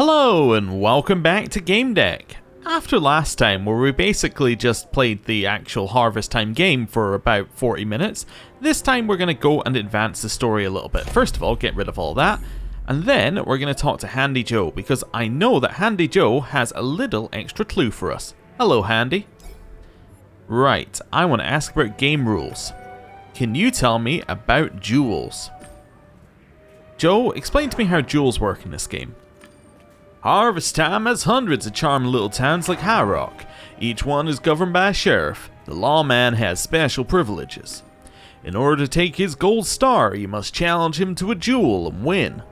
Hello and welcome back to Gamedec. After last time where we basically just played the actual Harvest Time game for about 40 minutes, this time we're going to go and advance the story a little bit. First of all, get rid of all that, and then we're going to talk to Handy Joe because I know that Handy Joe has a little extra clue for us. Hello Handy. Right, I want to ask about game rules. Can you tell me about duels? Joe, explain to me how duels work in this game. Harvest Time has hundreds of charming little towns like High Rock. Each one is governed by a sheriff. The lawman has special privileges. In order to take his gold star, you must challenge him to a duel and win.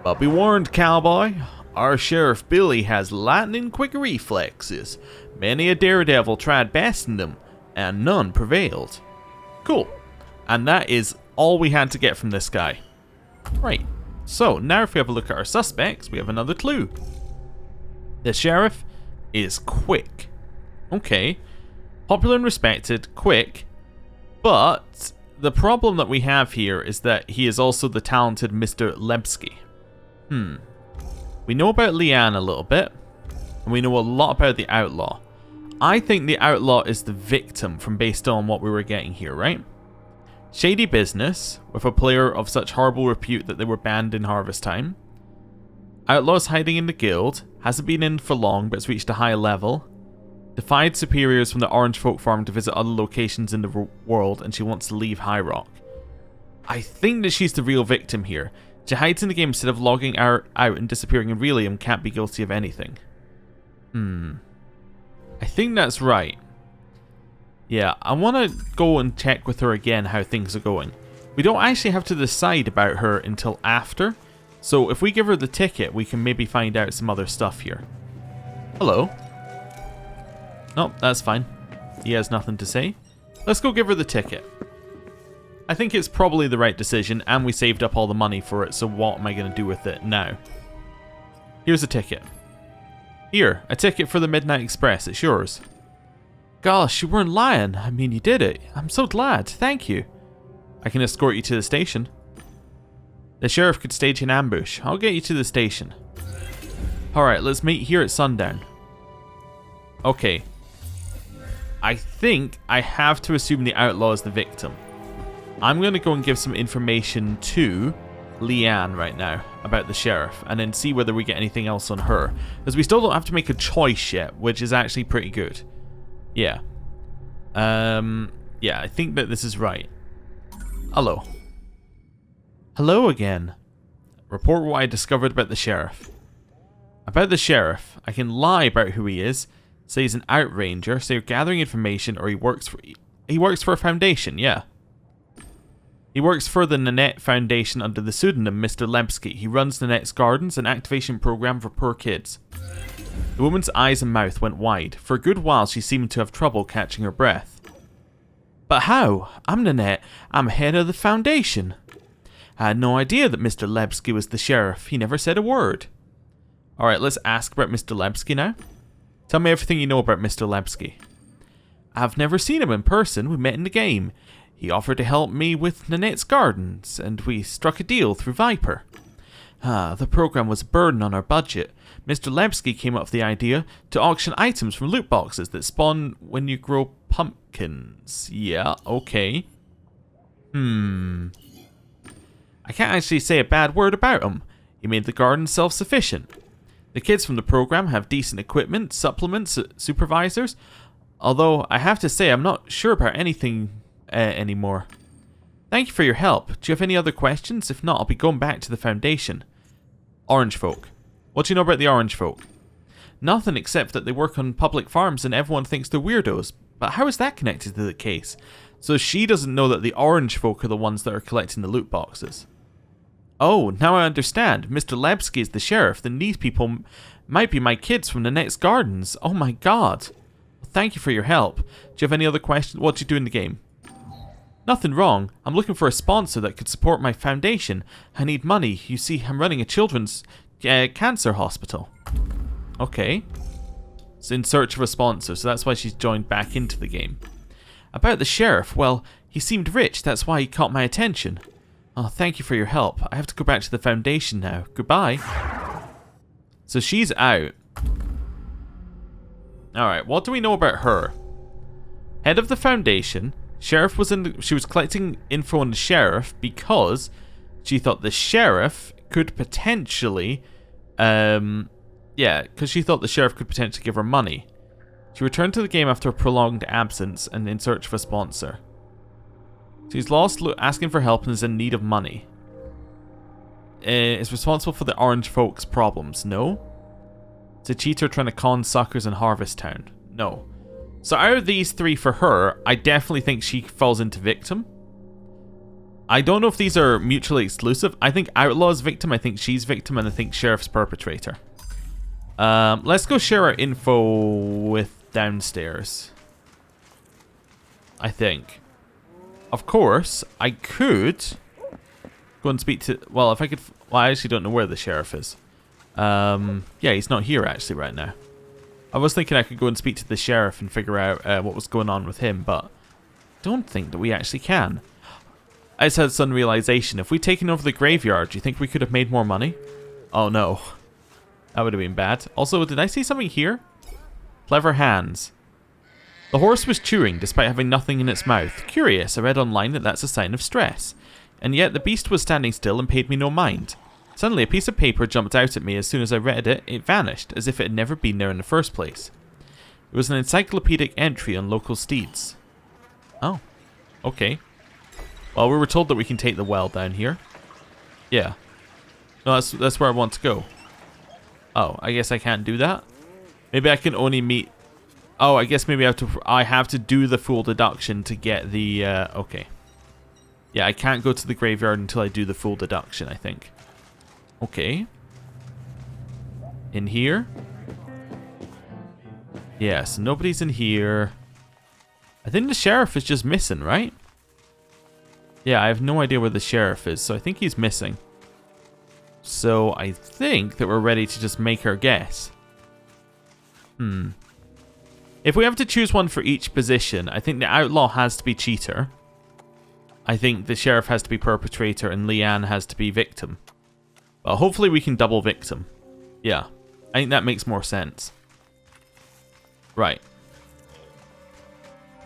But be warned, cowboy. Our Sheriff Billy has lightning-quick reflexes. Many a daredevil tried besting him, and none prevailed. Cool. And that is all we had to get from this guy. Right. So, now if we have a look at our suspects, we have another clue. The sheriff is quick. Okay. Popular and respected, quick. But the problem that we have here is that he is also the talented Mr. Lebsky. We know about Leanne a little bit, and we know a lot about the outlaw. I think the outlaw is the victim from based on what we were getting here, right? Shady business, with a player of such horrible repute that they were banned in Harvest Time. Outlaws hiding in the guild, hasn't been in for long but has reached a high level. Defied superiors from the Orange Folk Farm to visit other locations in the world, and she wants to leave High Rock. I think that she's the real victim here. She hides in the game instead of logging out and disappearing, and really can't be guilty of anything. I think that's right. Yeah, I want to go and check with her again how things are going. We don't actually have to decide about her until after, so if we give her the ticket, we can maybe find out some other stuff here. Hello. Nope, that's fine. He has nothing to say. Let's go give her the ticket. I think it's probably the right decision, and we saved up all the money for it, so what am I going to do with it now? Here's a ticket. Here, a ticket for the Midnight Express. It's yours. Gosh, you weren't lying. I mean, you did it. I'm so glad. Thank you. I can escort you to the station. The sheriff could stage an ambush. I'll get you to the station. Alright, let's meet here at sundown. Okay. I think I have to assume the outlaw is the victim. I'm going to go and give some information to Leanne right now about the sheriff, and then see whether we get anything else on her. Because we still don't have to make a choice yet, which is actually pretty good. Yeah. Yeah, I think that this is right. Hello. Hello again. Report what I discovered about the sheriff. About the sheriff, I can lie about who he is, say he's an outranger, say you're gathering information, or he works for a foundation, yeah. He works for the Nanette Foundation under the pseudonym Mr. Lebsky. He runs Nanette's Gardens, an activation program for poor kids. The woman's eyes and mouth went wide. For a good while she seemed to have trouble catching her breath. But how? I'm Nanette. I'm head of the foundation. I had no idea that Mr. Lebsky was the sheriff. He never said a word. Alright, let's ask about Mr. Lebsky now. Tell me everything you know about Mr. Lebsky. I've never seen him in person. We met in the game. He offered to help me with Nanette's Gardens, and we struck a deal through Viper. The program was a burden on our budget. Mr. Lebsky came up with the idea to auction items from loot boxes that spawn when you grow pumpkins. Yeah, okay. I can't actually say a bad word about him. He made the garden self-sufficient. The kids from the program have decent equipment, supplements, supervisors. Although, I have to say, I'm not sure about anything anymore. Thank you for your help. Do you have any other questions? If not, I'll be going back to the foundation. Orange folk. What do you know about the Orange folk? Nothing except that they work on public farms and everyone thinks they're weirdos. But how is that connected to the case? So she doesn't know that the Orange folk are the ones that are collecting the loot boxes. Oh, now I understand. Mr. Lebsky is the sheriff, then these people might be my kids from the next gardens. Oh my god. Thank you for your help. Do you have any other questions? What do you do in the game? Nothing wrong. I'm looking for a sponsor that could support my foundation. I need money. You see, I'm running a children's cancer hospital. Okay. It's in search of a sponsor, so that's why she's joined back into the game. About the sheriff, well, he seemed rich. That's why he caught my attention. Oh, thank you for your help. I have to go back to the foundation now. Goodbye. So she's out. Alright, what do we know about her? Head of the Foundation. Sheriff was she was collecting info on the sheriff because she thought the sheriff could potentially... because she thought the sheriff could potentially give her money. She returned to the game after a prolonged absence and in search of a sponsor. She's lost asking for help and is in need of money. Is responsible for the orange folks' problems. No. It's a cheater trying to con suckers in Harvest Town. No. So out of these three for her, I definitely think she falls into victim. I don't know if these are mutually exclusive. I think Outlaw's victim, I think she's victim, and I think Sheriff's perpetrator. Let's go share our info with downstairs. I think. Of course, I could go and speak to... Well, if I could... Well, I actually don't know where the sheriff is. Yeah, he's not here actually right now. I was thinking I could go and speak to the sheriff and figure out what was going on with him, but don't think that we actually can. I just had some realization. If we'd taken over the graveyard, do you think we could have made more money? Oh no. That would have been bad. Also, did I see something here? Clever hands. The horse was chewing despite having nothing in its mouth. Curious, I read online that that's a sign of stress. And yet the beast was standing still and paid me no mind. Suddenly a piece of paper jumped out at me. As soon as I read it, it vanished, as if it had never been there in the first place. It was an encyclopedic entry on local steeds. Oh, okay. Well, we were told that we can take the well down here. Yeah. No, that's where I want to go. Oh, I guess I can't do that. Maybe I can only meet... Oh, I guess maybe I have to do the full deduction to get the... okay. Yeah, I can't go to the graveyard until I do the full deduction, I think. Okay. In here? Yes, nobody's in here. I think the sheriff is just missing, right? Yeah, I have no idea where the sheriff is, so I think he's missing. So I think that we're ready to just make our guess. If we have to choose one for each position, I think the outlaw has to be cheater. I think the sheriff has to be perpetrator and Leanne has to be victim. But hopefully we can double victim. Yeah, I think that makes more sense. Right.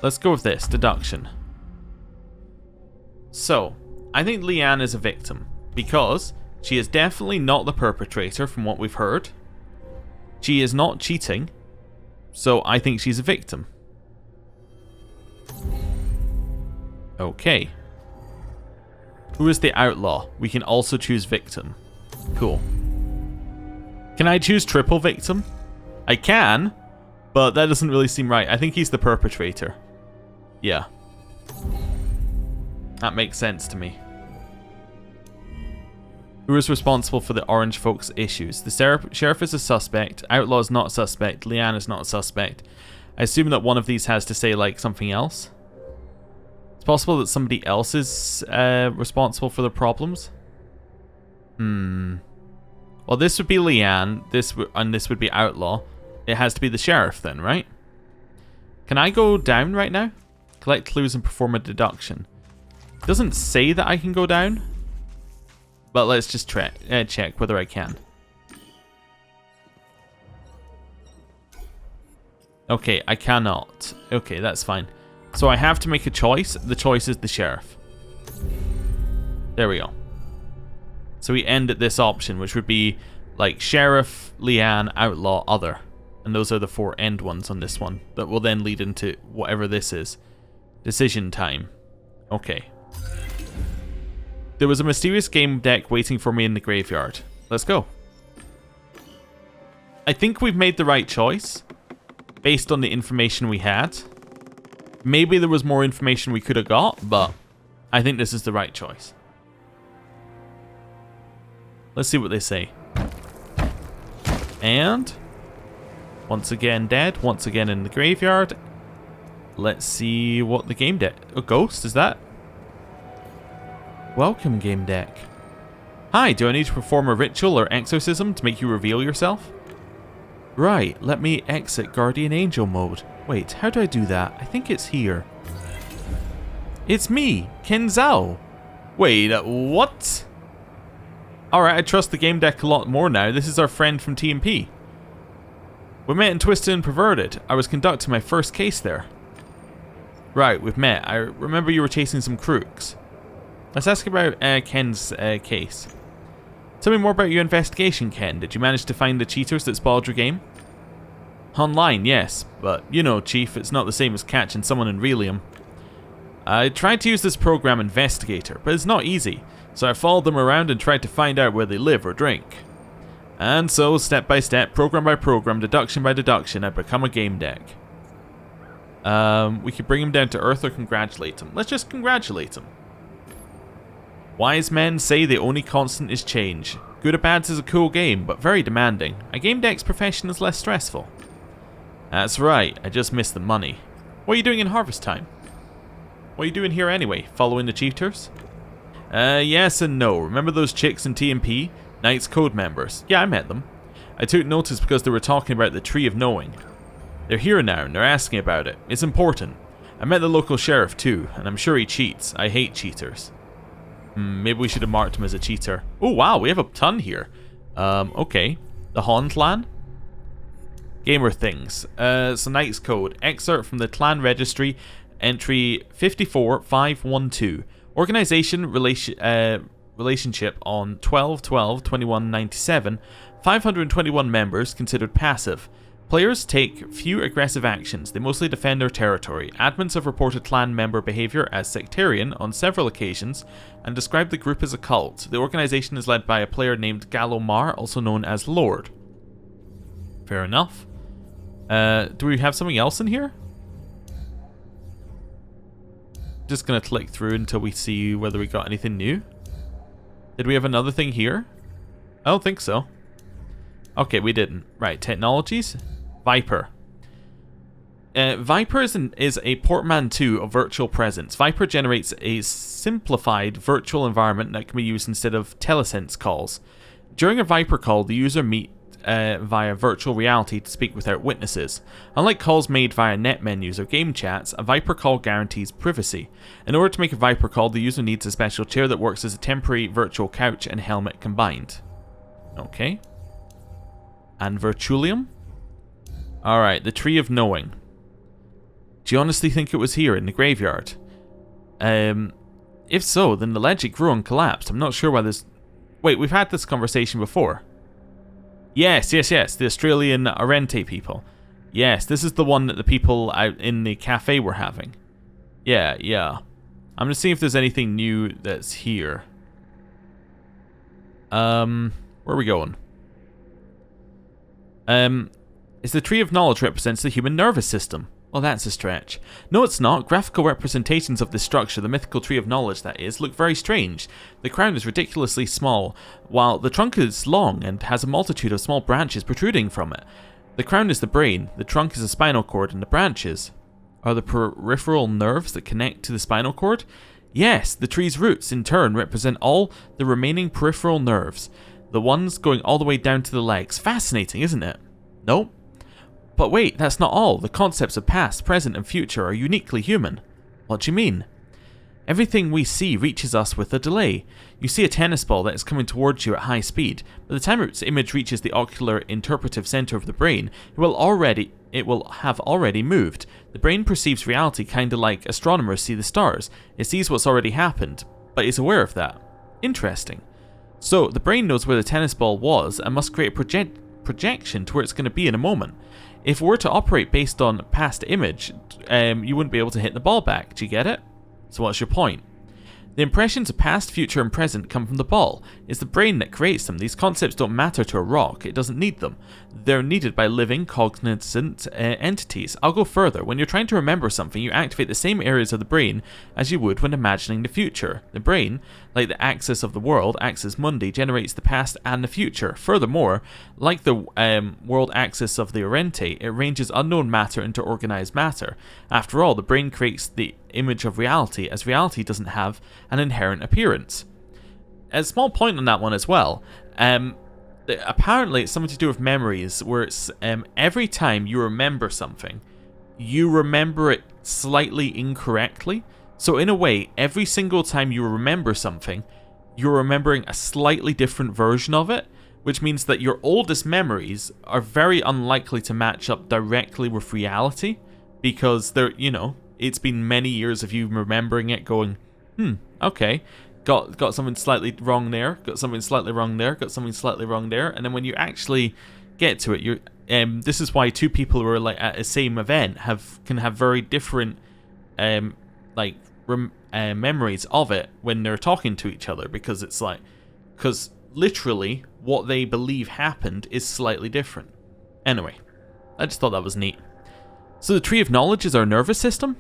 Let's go with this, deduction. So, I think Leanne is a victim because she is definitely not the perpetrator from what we've heard. She is not cheating, so I think she's a victim. Okay. Who is the outlaw? We can also choose victim. Cool. Can I choose triple victim? I can, but that doesn't really seem right. I think he's the perpetrator. Yeah. That makes sense to me. Who is responsible for the orange folks' issues? The sheriff is a suspect. Outlaw is not a suspect. Leanne is not a suspect. I assume that one of these has to say, like, something else. It's possible that somebody else is responsible for the problems. Well, this would be Leanne. And this would be Outlaw. It has to be the sheriff then, right? Can I go down right now? Collect clues and perform a deduction. It doesn't say that I can go down. But let's just check whether I can. Okay, I cannot. Okay, that's fine. So I have to make a choice. The choice is the sheriff. There we go. So we end at this option, which would be like sheriff, Leanne, outlaw, other. And those are the 4 end ones on this one that will then lead into whatever this is. Decision time. Okay. There was a mysterious game deck waiting for me in the graveyard. Let's go. I think we've made the right choice based on the information we had. Maybe there was more information we could have got, but I think this is the right choice. Let's see what they say. And once again dead, once again in the graveyard. Let's see what the game deck... A ghost, is that? Welcome, Gamedec. Hi, do I need to perform a ritual or exorcism to make you reveal yourself? Right, let me exit Guardian Angel mode. Wait, how do I do that? I think it's here. It's me, Ken Zhao. Wait, what? Alright, I trust the game deck a lot more now. This is our friend from TMP. We met in Twisted and Perverted. I was conducting my first case there. Right, we've met. I remember you were chasing some crooks. Let's ask about Ken's case. Tell me more about your investigation, Ken. Did you manage to find the cheaters that spoiled your game? Online, yes, but you know, Chief, it's not the same as catching someone in Relium. I tried to use this program Investigator, but it's not easy, so I followed them around and tried to find out where they live or drink. And so, step by step, program by program, deduction by deduction, I become a game deck. We could bring him down to earth or congratulate him. Let's just congratulate him. Wise men say the only constant is change. Good or Bads is a cool game, but very demanding. A game deck's profession is less stressful. That's right, I just missed the money. What are you doing in harvest time? What are you doing here anyway? Following the cheaters? Yes and no. Remember those chicks in TMP? Knight's Code members. Yeah, I met them. I took notice because they were talking about the Tree of Knowing. They're here now and they're asking about it. It's important. I met the local sheriff too, and I'm sure he cheats. I hate cheaters. Maybe we should have marked him as a cheater. Oh wow, we have a ton here. Okay. The Han clan? Gamer things. So Knight's Code. Excerpt from the clan registry, entry 54512. Organization relationship on 12/12/2197. 521 members considered passive. Players take few aggressive actions. They mostly defend their territory. Admins have reported clan member behavior as sectarian on several occasions and described the group as a cult. The organization is led by a player named Galomar, also known as Lord. Fair enough. Do we have something else in here? Just gonna click through until we see whether we got anything new. Did we have another thing here? I don't think so. Okay, we didn't. Right, technologies. Viper. Viper is a portmanteau of virtual presence. Viper generates a simplified virtual environment that can be used instead of telesense calls. During a Viper call, the user meet via virtual reality to speak without witnesses. Unlike calls made via net menus or game chats, a Viper call guarantees privacy. In order to make a Viper call, the user needs a special chair that works as a temporary virtual couch and helmet combined. Okay. And Virtulium? Alright, the Tree of Knowing. Do you honestly think it was here in the graveyard? If so, then the legend grew and collapsed. I'm not sure why there's... Wait, we've had this conversation before. Yes, the Australian Arente people. Yes, this is the one that the people out in the cafe were having. Yeah. I'm gonna see if there's anything new that's here. Where are we going? Is the Tree of Knowledge represents the human nervous system? Well, that's a stretch. No, it's not. Graphical representations of this structure, the mythical Tree of Knowledge that is, look very strange. The crown is ridiculously small, while the trunk is long and has a multitude of small branches protruding from it. The crown is the brain, the trunk is the spinal cord, and the branches are the peripheral nerves that connect to the spinal cord? Yes, the tree's roots, in turn, represent all the remaining peripheral nerves, the ones going all the way down to the legs. Fascinating, isn't it? Nope. But wait, that's not all. The concepts of past, present, and future are uniquely human. What do you mean? Everything we see reaches us with a delay. You see a tennis ball that is coming towards you at high speed. By the time its image reaches the ocular interpretive center of the brain, it will have already moved. The brain perceives reality kinda like astronomers see the stars. It sees what's already happened, but is aware of that. Interesting. So, the brain knows where the tennis ball was and must create a projection to where it's going to be in a moment. If it were to operate based on past image, you wouldn't be able to hit the ball back. Do you get it? So what's your point? The impressions of past, future, and present come from the ball. It's the brain that creates them. These concepts don't matter to a rock. It doesn't need them. They're needed by living, cognizant entities. I'll go further. When you're trying to remember something, you activate the same areas of the brain as you would when imagining the future. The brain, like the axis of the world, axis mundi, generates the past and the future. Furthermore, like the world axis of the Oriente, it arranges unknown matter into organized matter. After all, the brain creates the image of reality, as reality doesn't have an inherent appearance. A small point on that one as well. Apparently it's something to do with memories, where it's every time you remember something, you remember it slightly incorrectly. So in a way, every single time you remember something, you're remembering a slightly different version of it, which means that your oldest memories are very unlikely to match up directly with reality, because they're, you know, it's been many years of you remembering it going, okay, got something slightly wrong there, got something slightly wrong there, got something slightly wrong there, and then when you actually get to it, you're this is why two people who are like at the same event can have very different memories of it when they're talking to each other, because it's like, because literally what they believe happened is slightly different. Anyway, I just thought that was neat. So the tree of knowledge is our nervous system?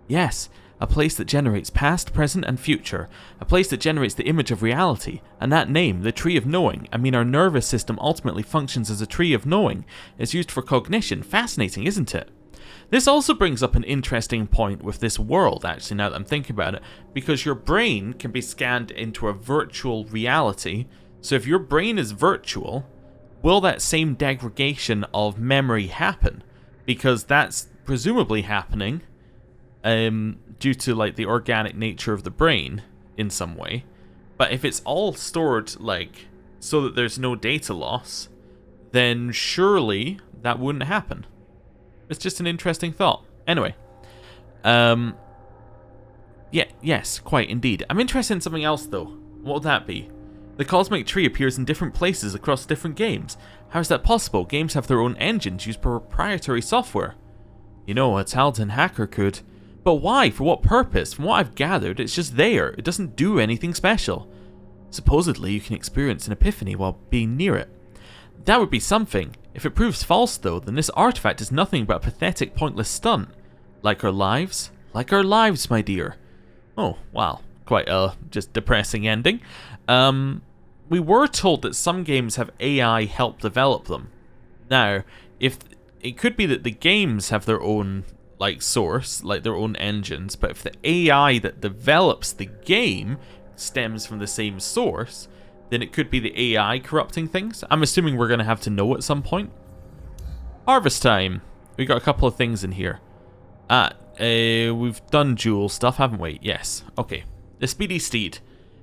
Yes, a place that generates past, present, and future. A place that generates the image of reality. And that name, the tree of knowing, I mean our nervous system ultimately functions as a tree of knowing. It's used for cognition. Fascinating, isn't it? This also brings up an interesting point with this world, actually, now that I'm thinking about it, because your brain can be scanned into a virtual reality. So if your brain is virtual, will that same degradation of memory happen? Because that's presumably happening due to like the organic nature of the brain in some way. But if it's all stored like so that there's no data loss, then surely that wouldn't happen. It's just an interesting thought. Anyway, yes, quite indeed. I'm interested in something else though. What would that be? The cosmic tree appears in different places across different games. How is that possible? Games have their own engines, use proprietary software. You know, a talented hacker could. But why? For what purpose? From what I've gathered, it's just there. It doesn't do anything special. Supposedly, you can experience an epiphany while being near it. That would be something. If it proves false, though, then this artifact is nothing but a pathetic, pointless stunt. Like our lives? Like our lives, my dear. Oh, wow. Quite a just depressing ending. We were told that some games have AI help develop them. Now, if it could be that the games have their own like source, like their own engines, but if the AI that develops the game stems from the same source, then it could be the AI corrupting things. I'm assuming we're going to have to know at some point. Harvest time. We got a couple of things in here. We've done duel stuff, haven't we? Yes. Okay. The speedy steed.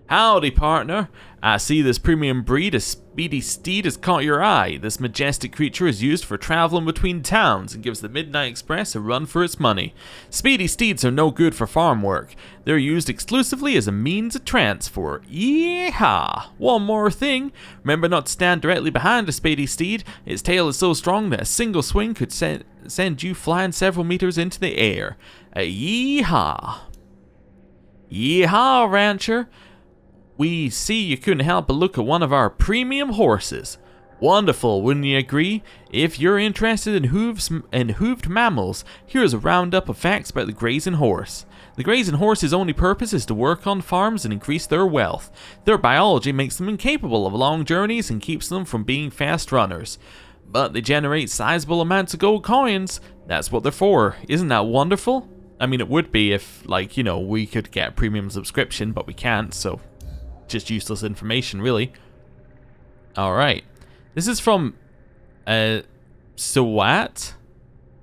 Howdy, partner. I see this premium breed, a speedy steed, has caught your eye. This majestic creature is used for traveling between towns and gives the Midnight Express a run for its money. Speedy steeds are no good for farm work. They're used exclusively as a means of transport. Yeehaw! One more thing. Remember not to stand directly behind a speedy steed. Its tail is so strong that a single swing could send you flying several meters into the air. Yeehaw! Yeehaw, rancher! We see you couldn't help but look at one of our premium horses. Wonderful, wouldn't you agree? If you're interested in hooved mammals, here's a roundup of facts about the grazing horse. The grazing horse's only purpose is to work on farms and increase their wealth. Their biology makes them incapable of long journeys and keeps them from being fast runners. But they generate sizable amounts of gold coins. That's what they're for. Isn't that wonderful? I mean, it would be if, like, you know, we could get a premium subscription, but we can't, so just useless information, really. Alright. This is from Sawat.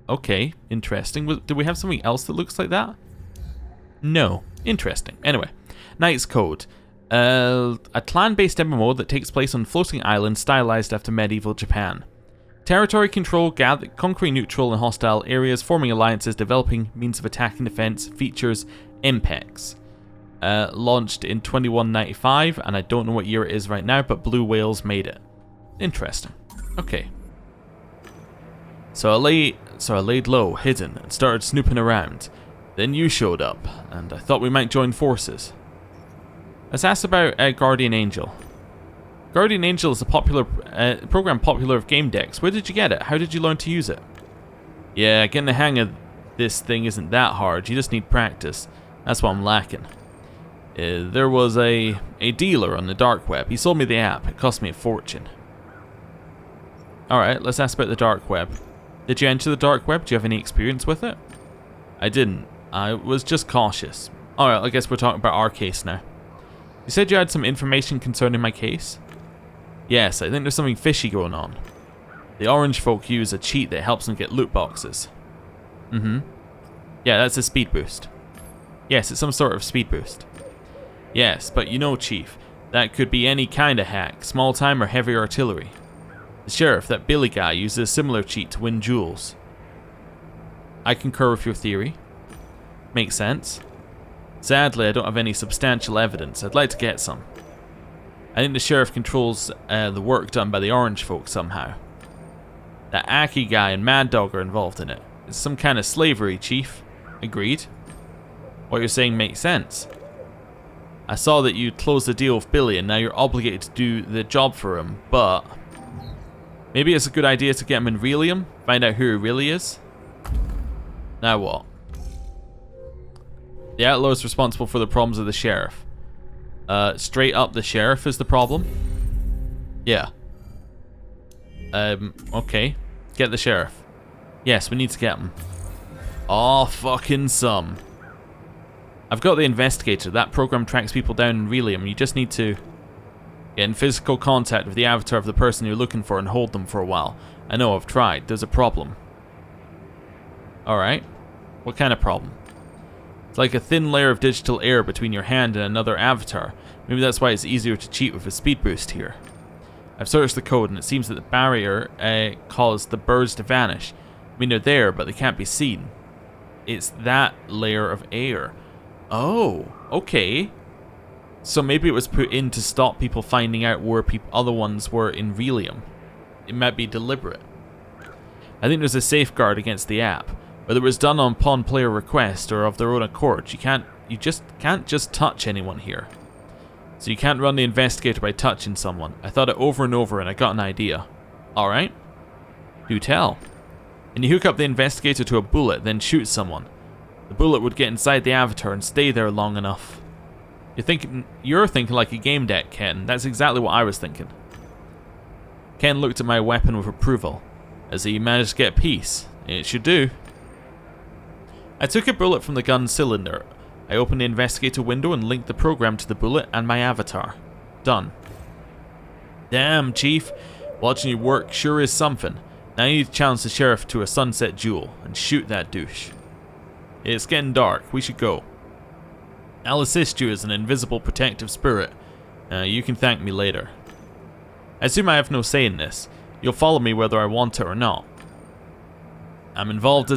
Okay, interesting. Do we have something else that looks like that? No. Interesting. Anyway, Knight's Code. A clan-based MMO that takes place on floating islands stylized after medieval Japan. Territory control, conquering neutral and hostile areas, forming alliances, developing means of attack and defense, features, impex. Launched in 2195, and I don't know what year it is right now, but Blue Whales made it. Interesting. Okay. So I laid low, hidden, and started snooping around. Then you showed up, and I thought we might join forces. Let's ask about Guardian Angel. Guardian Angel is a popular program popular of Gamedec. Where did you get it? How did you learn to use it? Yeah, getting the hang of this thing isn't that hard. You just need practice. That's what I'm lacking. There was a dealer on the dark web. He sold me the app. It cost me a fortune. Alright, let's ask about the dark web. Did you enter the dark web? Do you have any experience with it? I didn't. I was just cautious. Alright, I guess we're talking about our case now. You said you had some information concerning my case? Yes, I think there's something fishy going on. The orange folk use a cheat that helps them get loot boxes. Yeah, that's a speed boost. Yes, it's some sort of speed boost. Yes, but you know, Chief, That could be any kind of hack, small time or heavy artillery. The sheriff, that Billy guy, uses a similar cheat to win duels. I concur with your theory. Makes sense. Sadly, I don't have any substantial evidence. I'd like to get some. I think the sheriff controls the work done by the orange folk somehow. That Aki guy and Mad Dog are involved in it. It's some kind of slavery, Chief. Agreed. What you're saying makes sense. I saw that you closed the deal with Billy and now you're obligated to do the job for him, but... maybe it's a good idea to get him in Relium, find out who he really is. Now what? The outlaw is responsible for the problems of the sheriff. Straight up the sheriff is the problem? Yeah. Okay. Get the sheriff. Yes, we need to get him. Oh, fucking some. I've got the investigator. That program tracks people down in Relium. You just need to get in physical contact with the avatar of the person you're looking for and hold them for a while. I know, I've tried. There's a problem. Alright. What kind of problem? It's like a thin layer of digital air between your hand and another avatar. Maybe that's why it's easier to cheat with a speed boost here. I've searched the code and it seems that the barrier caused the birds to vanish. I mean, they're there, but they can't be seen. It's that layer of air. Oh, okay. So maybe it was put in to stop people finding out where other ones were in Relium. It might be deliberate. I think there's a safeguard against the app. Whether it was done upon player request or of their own accord, you just can't touch anyone here. So you can't run the investigator by touching someone. I thought it over and over and I got an idea. Alright. Do tell. And you hook up the investigator to a bullet, then shoot someone. The bullet would get inside the avatar and stay there long enough. You're thinking like a game deck, Ken. That's exactly what I was thinking. Ken looked at my weapon with approval. As he managed to get a piece. It should do. I took a bullet from the gun cylinder. I opened the investigator window and linked the program to the bullet and my avatar. Done. Damn, Chief. Watching you work sure is something. Now you need to challenge the sheriff to a sunset duel and shoot that douche. It's getting dark. We should go. I'll assist you as an invisible protective spirit. You can thank me later. I assume I have no say in this. You'll follow me whether I want it or not. I'm involved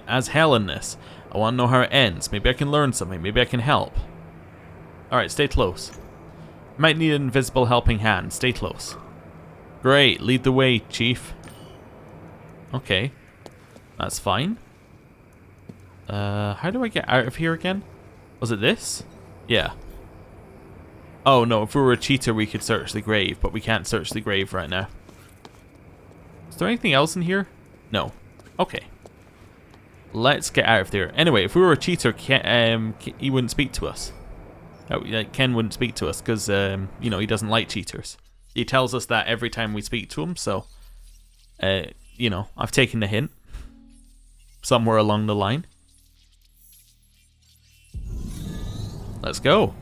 as hell in this. I want to know how it ends. Maybe I can learn something. Maybe I can help. Alright, stay close. Might need an invisible helping hand. Stay close. Great. Lead the way, Chief. Okay. That's fine. How do I get out of here again? Was it this? Yeah. Oh no, if we were a cheater we could search the grave, but we can't search the grave right now. Is there anything else in here? No. Okay. Let's get out of there. Anyway, if we were a cheater, he wouldn't speak to us. Ken wouldn't speak to us because, you know, he doesn't like cheaters. He tells us that every time we speak to him, so, you know, I've taken the hint. Somewhere along the line. Let's go.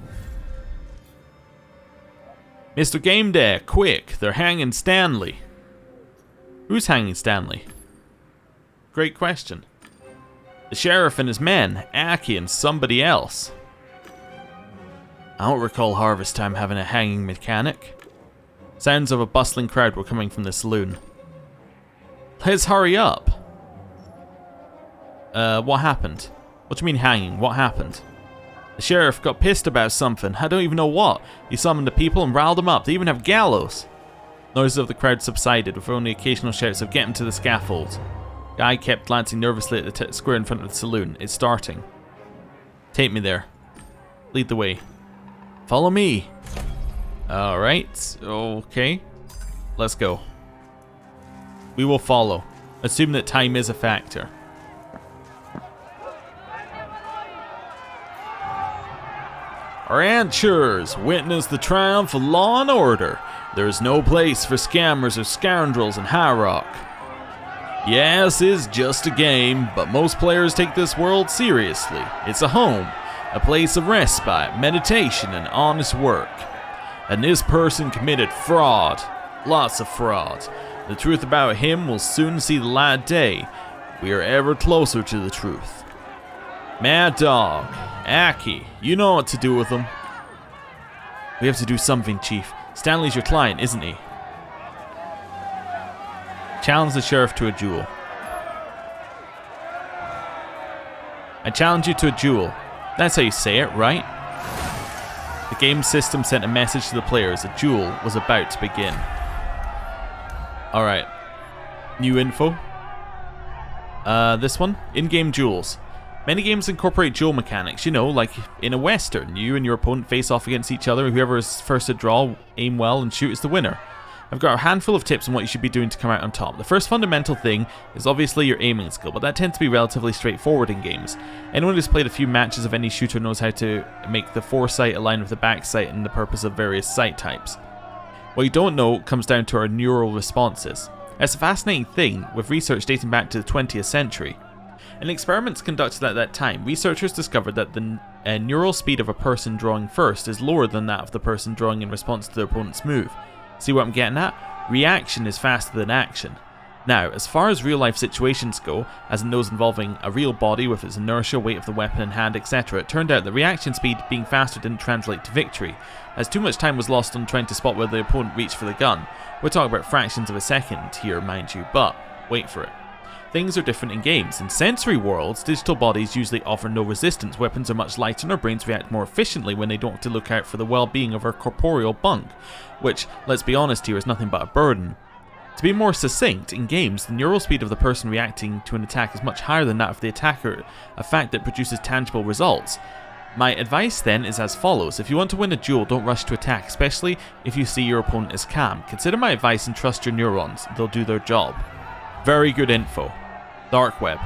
Mr. Gamedec, quick! They're hanging Stanley. Who's hanging Stanley? Great question. The sheriff and his men, Aki and somebody else. I don't recall harvest time having a hanging mechanic. Sounds of a bustling crowd were coming from the saloon. Let's hurry up. What happened? What do you mean hanging? What happened? The sheriff got pissed about something. I don't even know what. He summoned the people and riled them up. They even have gallows. Noises of the crowd subsided, with only occasional shouts of "Get him to the scaffold." Guy kept glancing nervously at the square in front of the saloon. It's starting. Take me there. Lead the way. Follow me. Alright. Okay. Let's go. We will follow. Assume that time is a factor. Ranchers, witness the triumph of law and order. There is no place for scammers or scoundrels in High Rock. Yes, it's just a game, but most players take this world seriously. It's a home, a place of respite, meditation, and honest work. And this person committed fraud. Lots of fraud. The truth about him will soon see the light of day. We are ever closer to the truth. Mad Dog, Aki, you know what to do with them. We have to do something, Chief. Stanley's your client, isn't he? Challenge the sheriff to a duel. I challenge you to a duel. That's how you say it, right? The game system sent a message to the players. A duel was about to begin. Alright. New info. This one. In-game duels. Many games incorporate duel mechanics, you know, like in a western. You and your opponent face off against each other, whoever is first to draw, aim well, and shoot is the winner. I've got a handful of tips on what you should be doing to come out on top. The first fundamental thing is obviously your aiming skill, but that tends to be relatively straightforward in games. Anyone who's played a few matches of any shooter knows how to make the foresight align with the backsight and the purpose of various sight types. What you don't know comes down to our neural responses. It's a fascinating thing, with research dating back to the 20th century. In experiments conducted at that time, researchers discovered that the neural speed of a person drawing first is lower than that of the person drawing in response to their opponent's move. See what I'm getting at? Reaction is faster than action. Now, as far as real life situations go, as in those involving a real body with its inertia, weight of the weapon in hand, etc., it turned out that reaction speed being faster didn't translate to victory, as too much time was lost on trying to spot where the opponent reached for the gun. We're talking about fractions of a second here, mind you, but wait for it. Things are different in games. In sensory worlds, digital bodies usually offer no resistance. Weapons are much lighter and our brains react more efficiently when they don't have to look out for the well-being of our corporeal bunk, which, let's be honest here, is nothing but a burden. To be more succinct, in games, the neural speed of the person reacting to an attack is much higher than that of the attacker, a fact that produces tangible results. My advice then is as follows. If you want to win a duel, don't rush to attack, especially if you see your opponent is calm. Consider my advice and trust your neurons. They'll do their job. Very good info. Dark web.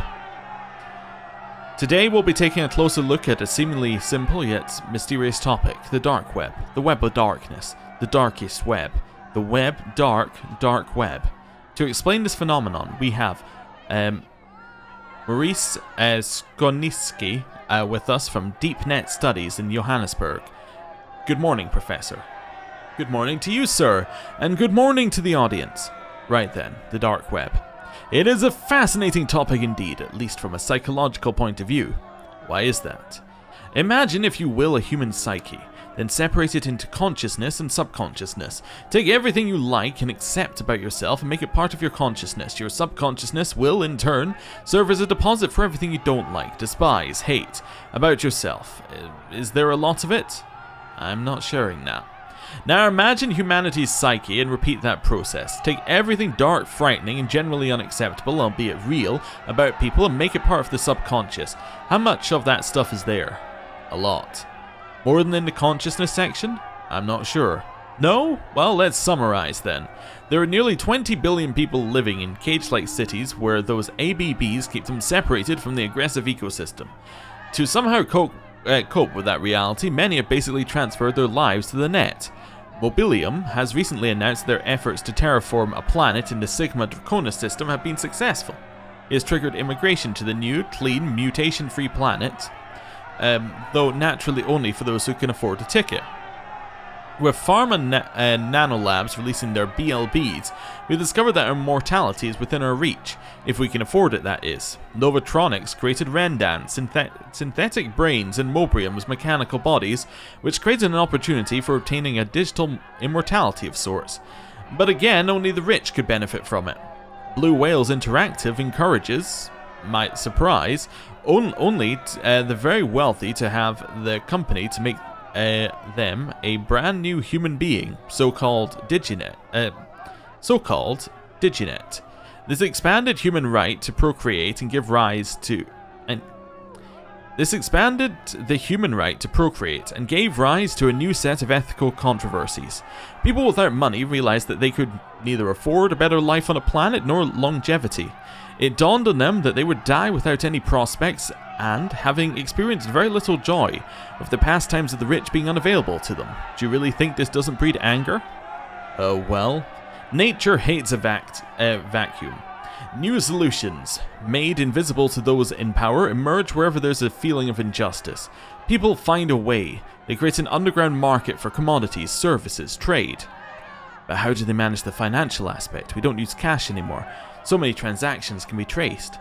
Today we'll be taking a closer look at a seemingly simple yet mysterious topic, the dark web, the web of darkness, the darkest web, the web, dark web. To explain this phenomenon, we have Maurice Skoniski with us from DeepNet Studies in Johannesburg. Good morning, Professor. Good morning to you, sir, and good morning to the audience. Right then, the dark web. It is a fascinating topic indeed, at least from a psychological point of view. Why is that? Imagine, if you will, a human psyche, then separate it into consciousness and subconsciousness. Take everything you like and accept about yourself and make it part of your consciousness. Your subconsciousness will, in turn, serve as a deposit for everything you don't like, despise, hate about yourself. Is there a lot of it? I'm not sharing that. Now imagine humanity's psyche and repeat that process. Take everything dark, frightening, and generally unacceptable, albeit real, about people and make it part of the subconscious. How much of that stuff is there? A lot. More than in the consciousness section? I'm not sure. No? Well, let's summarize then. There are nearly 20 billion people living in cage-like cities where those ABBs keep them separated from the aggressive ecosystem. To somehow cope with that reality, many have basically transferred their lives to the net. Mobilium has recently announced their efforts to terraform a planet in the Sigma Draconis system have been successful. It has triggered immigration to the new, clean, mutation-free planet, though naturally only for those who can afford a ticket. With pharma nanolabs releasing their BLBs, we discovered that our mortality is within our reach, if we can afford it, that is. Novatronics created Rendan, synthetic brains, and Mobrium's mechanical bodies, which created an opportunity for obtaining a digital immortality of sorts. But again, only the rich could benefit from it. Blue Whales Interactive encourages, might surprise, only the very wealthy to have the company to make them a brand new human being, so-called Diginet. This expanded human right to procreate and give rise to This expanded the human right to procreate and gave rise to a new set of ethical controversies. People without money realized that they could neither afford a better life on a planet nor longevity. It dawned on them that they would die without any prospects and, having experienced very little joy, with the pastimes of the rich being unavailable to them. Do you really think this doesn't breed anger? Well, nature hates a vacuum. New solutions, made invisible to those in power, emerge wherever there's a feeling of injustice. People find a way. They create an underground market for commodities, services, trade. But how do they manage the financial aspect? We don't use cash anymore. So many transactions can be traced.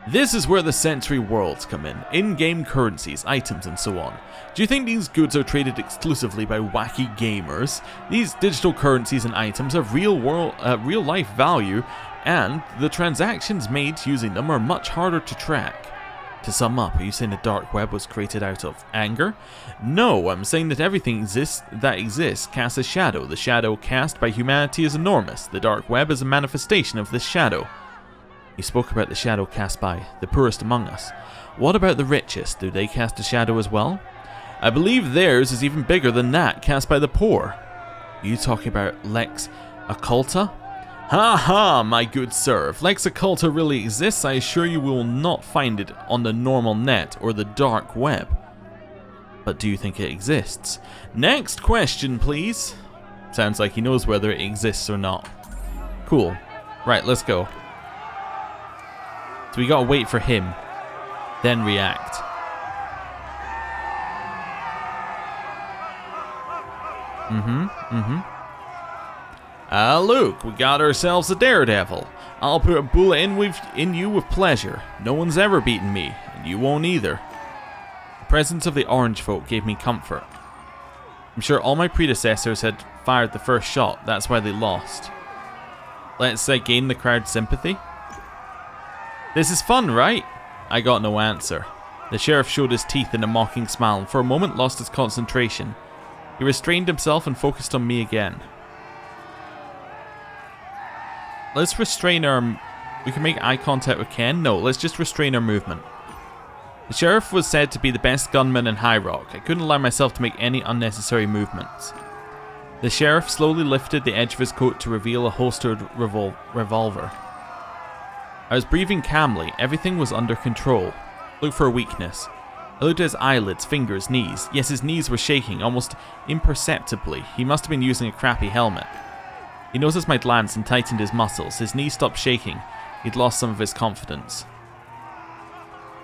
This is where the sensory worlds come in-game currencies, items and so on. Do you think these goods are traded exclusively by wacky gamers? These digital currencies and items have real-life value, and the transactions made using them are much harder to track. To sum up, are you saying the dark web was created out of anger? No, I'm saying that everything that exists casts a shadow. The shadow cast by humanity is enormous. The dark web is a manifestation of this shadow. You spoke about the shadow cast by the poorest among us. What about the richest? Do they cast a shadow as well? I believe theirs is even bigger than that cast by the poor. Are you talking about Lex Occulta? Ha ha, my good sir. If Lex Occulta really exists, I assure you we will not find it on the normal net or the dark web. But do you think it exists? Next question, please. Sounds like he knows whether it exists or not. Cool. Right, let's go. So we gotta wait for him, then react. Luke, we got ourselves a daredevil. I'll put a bullet in you with pleasure. No one's ever beaten me, and you won't either. The presence of the orange folk gave me comfort. I'm sure all my predecessors had fired the first shot, that's why they lost. Let's say gain the crowd's sympathy. This is fun, right? I got no answer. The sheriff showed his teeth in a mocking smile and for a moment lost his concentration. He restrained himself and focused on me again. Let's restrain our... We can make eye contact with Ken? No, let's just restrain our movement. The sheriff was said to be the best gunman in High Rock. I couldn't allow myself to make any unnecessary movements. The sheriff slowly lifted the edge of his coat to reveal a holstered revolver. I was breathing calmly. Everything was under control. Look for a weakness. I looked at his eyelids, fingers, knees. Yes, his knees were shaking, almost imperceptibly. He must have been using a crappy helmet. He noticed my glance and tightened his muscles. His knees stopped shaking. He'd lost some of his confidence.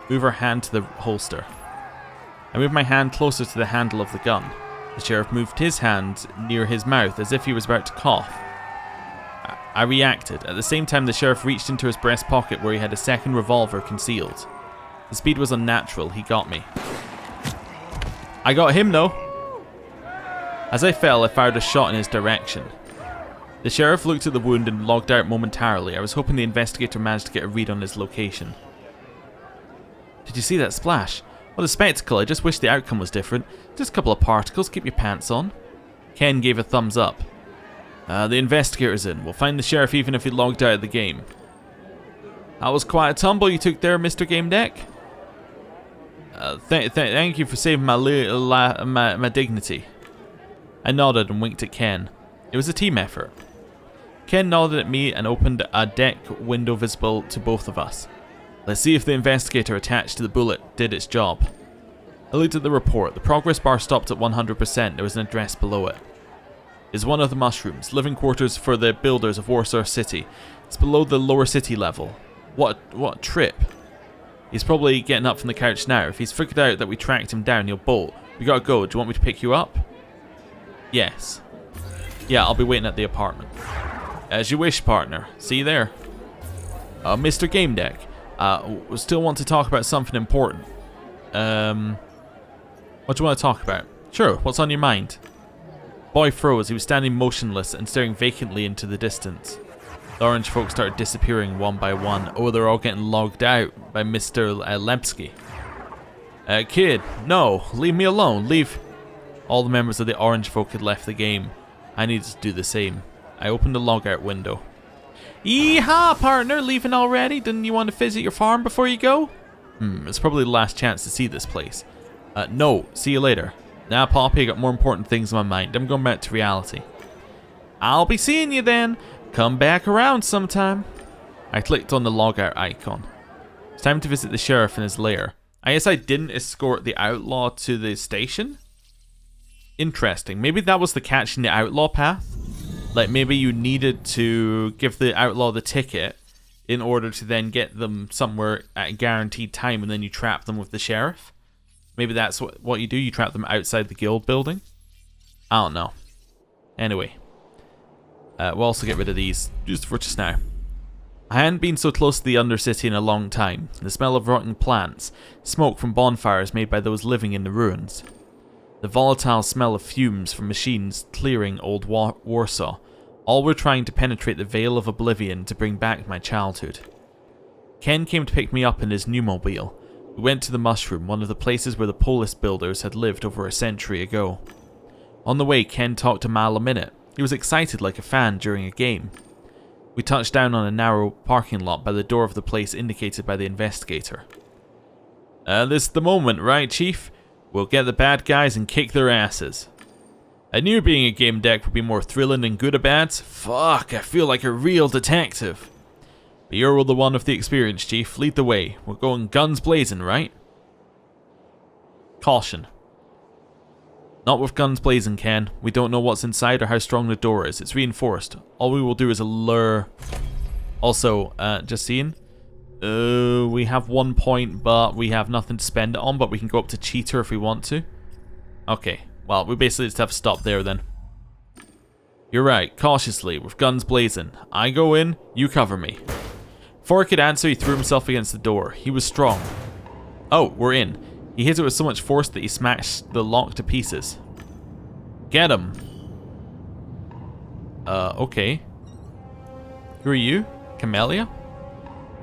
Move our hand to the holster. I moved my hand closer to the handle of the gun. The sheriff moved his hand near his mouth as if he was about to cough. I reacted. At the same time, the sheriff reached into his breast pocket where he had a second revolver concealed. The speed was unnatural. He got me. I got him, though. As I fell, I fired a shot in his direction. The sheriff looked at the wound and logged out momentarily. I was hoping the investigator managed to get a read on his location. Did you see that splash? What a spectacle. I just wish the outcome was different. Just a couple of particles. Keep your pants on. Ken gave a thumbs up. The investigator's in. We'll find the sheriff even if he logged out of the game. That was quite a tumble you took there, Mr. Gamedec. Thank you for saving my dignity. I nodded and winked at Ken. It was a team effort. Ken nodded at me and opened a deck window visible to both of us. Let's see if the investigator attached to the bullet did its job. I looked at the report. The progress bar stopped at 100%. There was an address below it. It's one of the mushrooms, living quarters for the builders of Warsaw City. It's below the lower city level. What a trip. He's probably getting up from the couch now. If he's figured out that we tracked him down, he'll bolt. We gotta go. Do you want me to pick you up? Yes. Yeah, I'll be waiting at the apartment. As you wish, partner. See you there. Mr. Gamedec. We still want to talk about something important. What do you want to talk about? Sure, what's on your mind? Boy froze. He was standing motionless and staring vacantly into the distance. The orange folk started disappearing one by one. Oh, they're all getting logged out by Mr. Lepsky. Kid, no, leave me alone, leave. All the members of the orange folk had left the game. I needed to do the same. I opened the logout window. Yeehaw, partner, leaving already? Didn't you want to visit your farm before you go? It's probably the last chance to see this place. No, see you later. Nah, Poppy, I got more important things on my mind. I'm going back to reality. I'll be seeing you then. Come back around sometime. I clicked on the logout icon. It's time to visit the sheriff in his lair. I guess I didn't escort the outlaw to the station? Interesting. Maybe that was the catch in the outlaw path? Like maybe you needed to give the outlaw the ticket in order to then get them somewhere at a guaranteed time and then you trap them with the sheriff? Maybe that's what you do, you trap them outside the guild building? I don't know. Anyway. We'll also get rid of these just for just now. I hadn't been so close to the Undercity in a long time. The smell of rotting plants, smoke from bonfires made by those living in the ruins. The volatile smell of fumes from machines clearing old Warsaw. All were trying to penetrate the veil of oblivion to bring back my childhood. Ken came to pick me up in his pneumobile. We went to the Mushroom, one of the places where the Polis builders had lived over a century ago. On the way, Ken talked a mile a minute. He was excited like a fan during a game. We touched down on a narrow parking lot by the door of the place indicated by the investigator. This is the moment, right, Chief? We'll get the bad guys and kick their asses. I knew being a Gamedec would be more thrilling than Goodabads. Fuck, I feel like a real detective. But you're the one with the experience, Chief. Lead the way. We're going guns blazing, right? Caution. Not with guns blazing, Ken. We don't know what's inside or how strong the door is. It's reinforced. All we will do is allure. Also, just seeing. We have 1 point, but we have nothing to spend it on, but we can go up to cheater if we want to. Okay, well, we basically just have to stop there then. You're right, cautiously, with guns blazing. I go in, you cover me. Before I could answer, he threw himself against the door. He was strong. Oh, we're in. He hit it with so much force that he smashed the lock to pieces. Get him. Okay. Who are you? Camellia?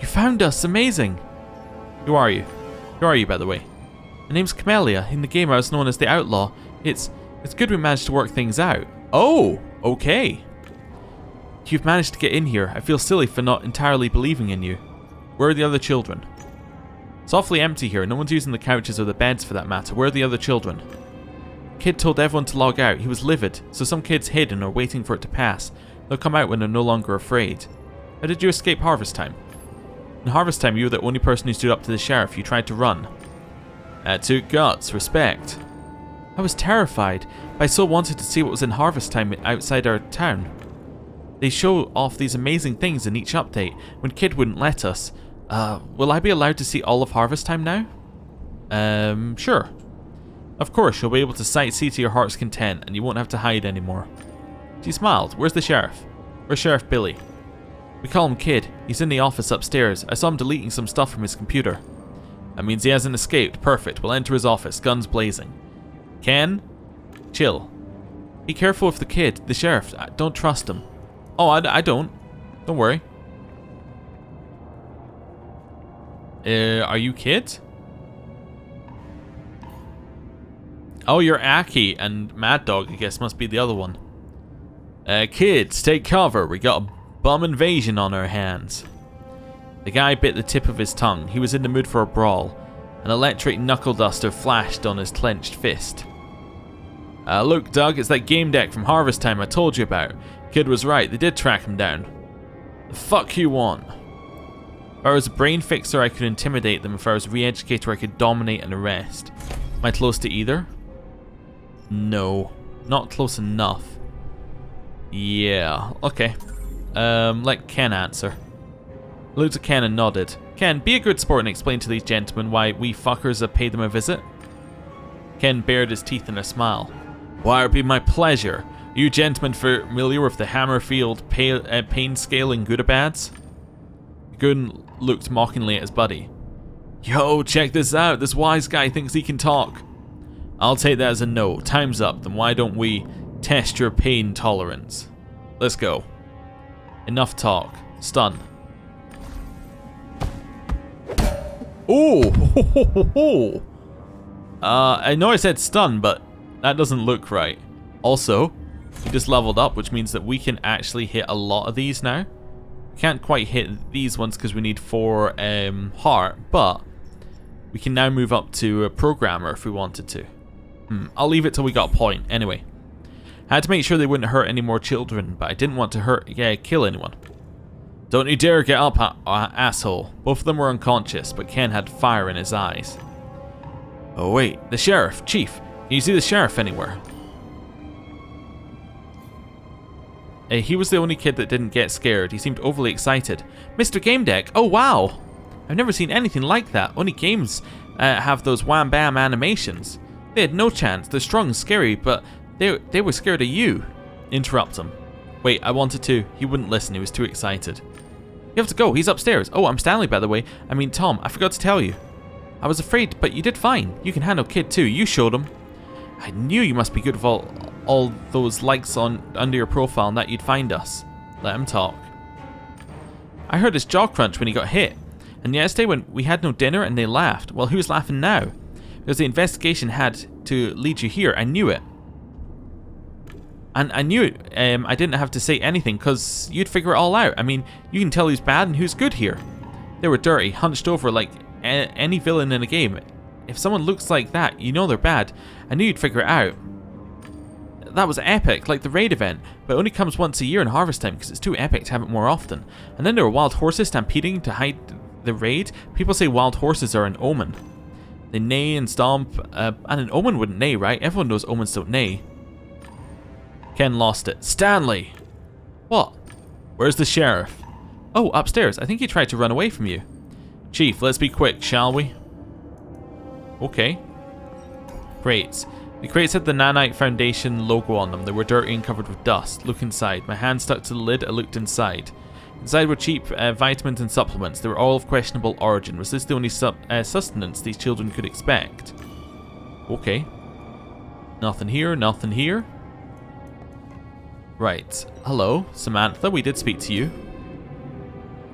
You found us, amazing. Who are you? Who are you, by the way? My name's Camellia. In the game I was known as the Outlaw. It's good we managed to work things out. Oh, okay. You've managed to get in here. I feel silly for not entirely believing in you. Where are the other children? It's awfully empty here. No one's using the couches or the beds for that matter. Where are the other children? Kid told everyone to log out. He was livid, so some kids hid and are waiting for it to pass. They'll come out when they're no longer afraid. How did you escape harvest time? In harvest time, you were the only person who stood up to the sheriff. You tried to run. That took guts. Respect. I was terrified, but I so wanted to see what was in harvest time outside our town. They show off these amazing things in each update, when Kid wouldn't let us. Will I be allowed to see all of harvest time now? Sure. Of course, you'll be able to sightsee to your heart's content, and you won't have to hide anymore. She smiled. Where's the sheriff? Where's Sheriff Billy? We call him Kid. He's in the office upstairs. I saw him deleting some stuff from his computer. That means he hasn't escaped. Perfect. We'll enter his office, guns blazing. Ken? Chill. Be careful with the kid, the sheriff. Don't trust him. Oh, I don't. Don't worry. Are you Kid? Oh, you're Aki, and Mad Dog, I guess, must be the other one. Kids, take cover. We got a bum invasion on our hands. The guy bit the tip of his tongue. He was in the mood for a brawl. An electric knuckle duster flashed on his clenched fist. Look, Doug, it's that Gamedec from Harvest Time I told you about. Kid was right, they did track him down. The fuck you want? If I was a brain fixer, I could intimidate them. If I was a re-educator, I could dominate and arrest. Am I close to either? No. Not close enough. Yeah, okay. Let Ken answer. I looked at Ken and nodded. Ken, be a good sport and explain to these gentlemen why we fuckers have paid them a visit. Ken bared his teeth in a smile. Why, it'd be my pleasure. Are you gentlemen familiar with the Hammerfield pain scale in Goodabads? Goon looked mockingly at his buddy. Yo, check this out. This wise guy thinks he can talk. I'll take that as a no. Time's up. Then why don't we test your pain tolerance? Let's go. Enough talk. Stun. Oh! I know I said stun, but that doesn't look right. Also, we just leveled up, which means that we can actually hit a lot of these now. We can't quite hit these ones because we need 4 heart, but we can now move up to a programmer if we wanted to. I'll leave it till we got a point. Anyway, I had to make sure they wouldn't hurt any more children, but I didn't want to kill anyone. Don't you dare get up, asshole. Both of them were unconscious, but Ken had fire in his eyes. Oh wait, the sheriff. Chief, can you see the sheriff anywhere? He was the only kid that didn't get scared. He seemed overly excited. Mr. Gamedec, oh wow! I've never seen anything like that. Only games have those wham bam animations. They had no chance. They're strong and scary, but they were scared of you. Interrupt him. Wait, I wanted to. He wouldn't listen. He was too excited. You have to go. He's upstairs. Oh, I'm Stanley, by the way. I mean, Tom, I forgot to tell you. I was afraid, but you did fine. You can handle Kid, too. You showed him. I knew you must be good with all those likes under your profile and that you'd find us. Let him talk. I heard his jaw crunch when he got hit. And yesterday when we had no dinner and they laughed. Well, who's laughing now? Because the investigation had to lead you here. I knew it. And I knew it. I didn't have to say anything because you'd figure it all out. I mean, you can tell who's bad and who's good here. They were dirty, hunched over like any villain in a game. If someone looks like that, you know they're bad. I knew you'd figure it out. That was epic, like the raid event, but it only comes once a year in harvest time because it's too epic to have it more often. And then there were wild horses stampeding to hide the raid. People say wild horses are an omen. They neigh and stomp, and an omen wouldn't neigh, right? Everyone knows omens don't neigh. Ken lost it. Stanley! What? Where's the sheriff? Oh, upstairs. I think he tried to run away from you. Chief, let's be quick, shall we? Okay. Crates. The crates had the Nanite Foundation logo on them. They were dirty and covered with dust. Look inside. My hand stuck to the lid. I looked inside. Inside were cheap vitamins and supplements. They were all of questionable origin. Was this the only sustenance these children could expect? Okay. Nothing here, nothing here. Right. Hello, Samantha. We did speak to you.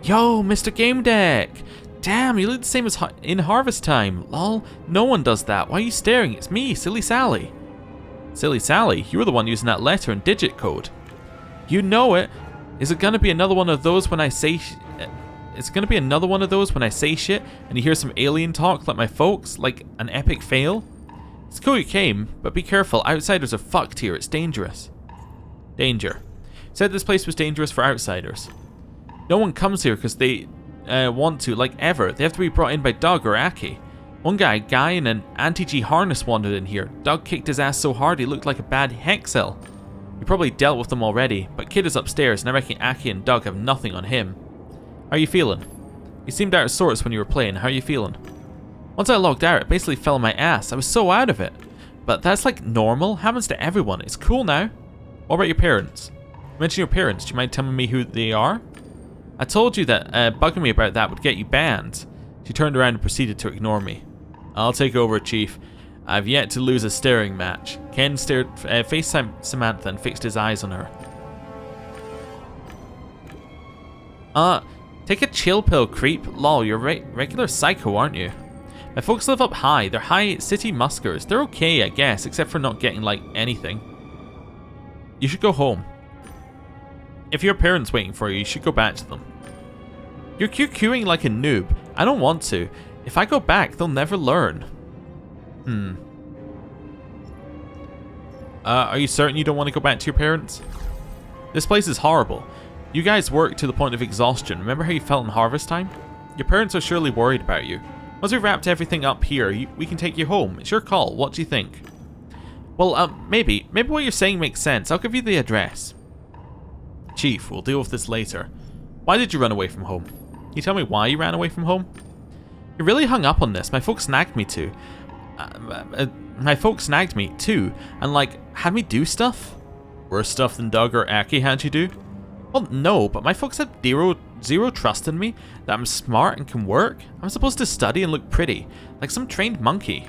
Yo, Mr. Gamedec! Damn, you look the same as in harvest time. Lol, no one does that. Why are you staring? It's me, Silly Sally. Silly Sally? You were the one using that letter and digit code. You know it. Is it gonna be another one of those when I say Is it gonna be another one of those when I say shit and you hear some alien talk like my folks? Like an epic fail? It's cool you came, but be careful. Outsiders are fucked here. It's dangerous. Danger. Said this place was dangerous for outsiders. No one comes here because they want to, like ever. They have to be brought in by Doug or Aki. One guy in an anti-G harness wandered in here. Doug kicked his ass so hard he looked like a bad hexel. You probably dealt with them already, but Kid is upstairs and I reckon Aki and Doug have nothing on him. How are you feeling? You seemed out of sorts when you were playing. How are you feeling? Once I logged out, it basically fell on my ass. I was so out of it. But that's like normal. Happens to everyone. It's cool now. What about your parents? You mentioned your parents. Do you mind telling me who they are? I told you that bugging me about that would get you banned. She turned around and proceeded to ignore me. I'll take over, Chief. I've yet to lose a staring match. Ken faced Samantha and fixed his eyes on her. Take a chill pill, creep. Lol, you're regular psycho, aren't you? My folks live up high. They're high city muskers. They're okay, I guess, except for not getting, like, anything. You should go home. If your parents waiting for you, you should go back to them. You're QQing like a noob. I don't want to. If I go back, they'll never learn. Are you certain you don't want to go back to your parents? This place is horrible. You guys work to the point of exhaustion. Remember how you felt in harvest time? Your parents are surely worried about you. Once we've wrapped everything up here, we can take you home. It's your call. What do you think? Well, maybe. Maybe what you're saying makes sense. I'll give you the address. Chief, we'll deal with this later. Why did you run away from home? Can you tell me why you ran away from home? You really hung up on this. My folks nagged me to. And like, had me do stuff? Worse stuff than Doug or Aki had you do? Well, no, but my folks had zero trust in me, that I'm smart and can work. I'm supposed to study and look pretty, like some trained monkey.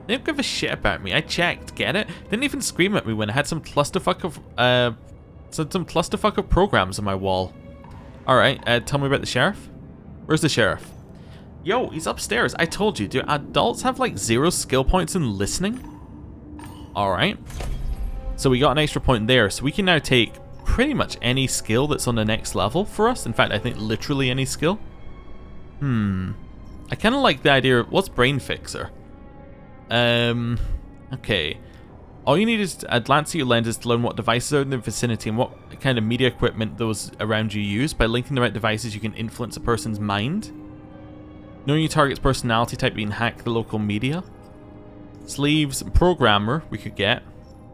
They don't give a shit about me. I checked, get it? Didn't even scream at me when I had some clusterfuck of programs on my wall. Alright, tell me about the sheriff. Where's the sheriff? Yo, he's upstairs. I told you, do adults have like 0 skill points in listening? Alright. So we got an extra point there, so we can now take pretty much any skill that's on the next level for us. In fact, I think literally any skill. I kind of like the idea of, what's Brain Fixer? Okay. All you need is a glance at your lenses to learn what devices are in the vicinity and what kind of media equipment those around you use. By linking the right devices, you can influence a person's mind. Knowing your target's personality type, you can hack the local media. Sleeves, programmer, we could get.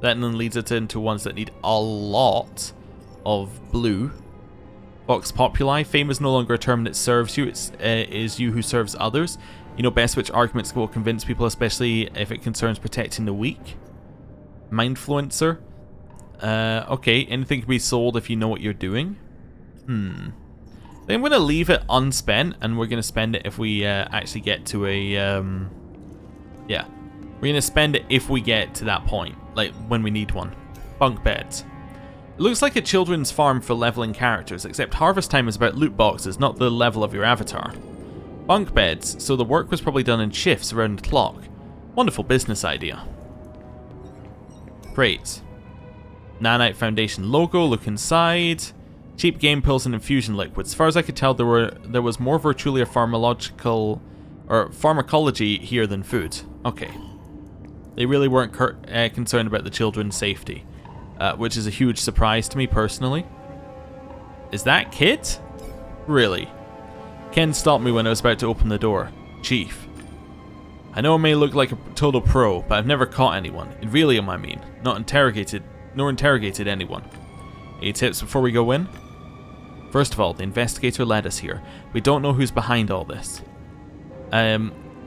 That then leads us into ones that need a lot of blue. Vox Populi, fame is no longer a term that serves you, it is you who serves others. You know best which arguments will convince people, especially if it concerns protecting the weak. Mindfluencer. Okay, anything can be sold if you know what you're doing. I'm going to leave it unspent, and we're going to spend it if we actually get to a... yeah. We're going to spend it if we get to that point, like when we need one. Bunk beds. It looks like a children's farm for leveling characters, except harvest time is about loot boxes, not the level of your avatar. Bunk beds, so the work was probably done in shifts around the clock. Wonderful business idea. Crates. Nanite Foundation logo, look inside. Cheap game pills and infusion liquids. As far as I could tell, there was more Virtualia pharmacology here than food. Okay. They really weren't concerned about the children's safety, which is a huge surprise to me personally. Is that Kit? Really? Ken stopped me when I was about to open the door. Chief. I know I may look like a total pro, but I've never caught anyone. In Velium, I mean. Nor interrogated anyone. Any tips before we go in? First of all, the investigator led us here. We don't know who's behind all this.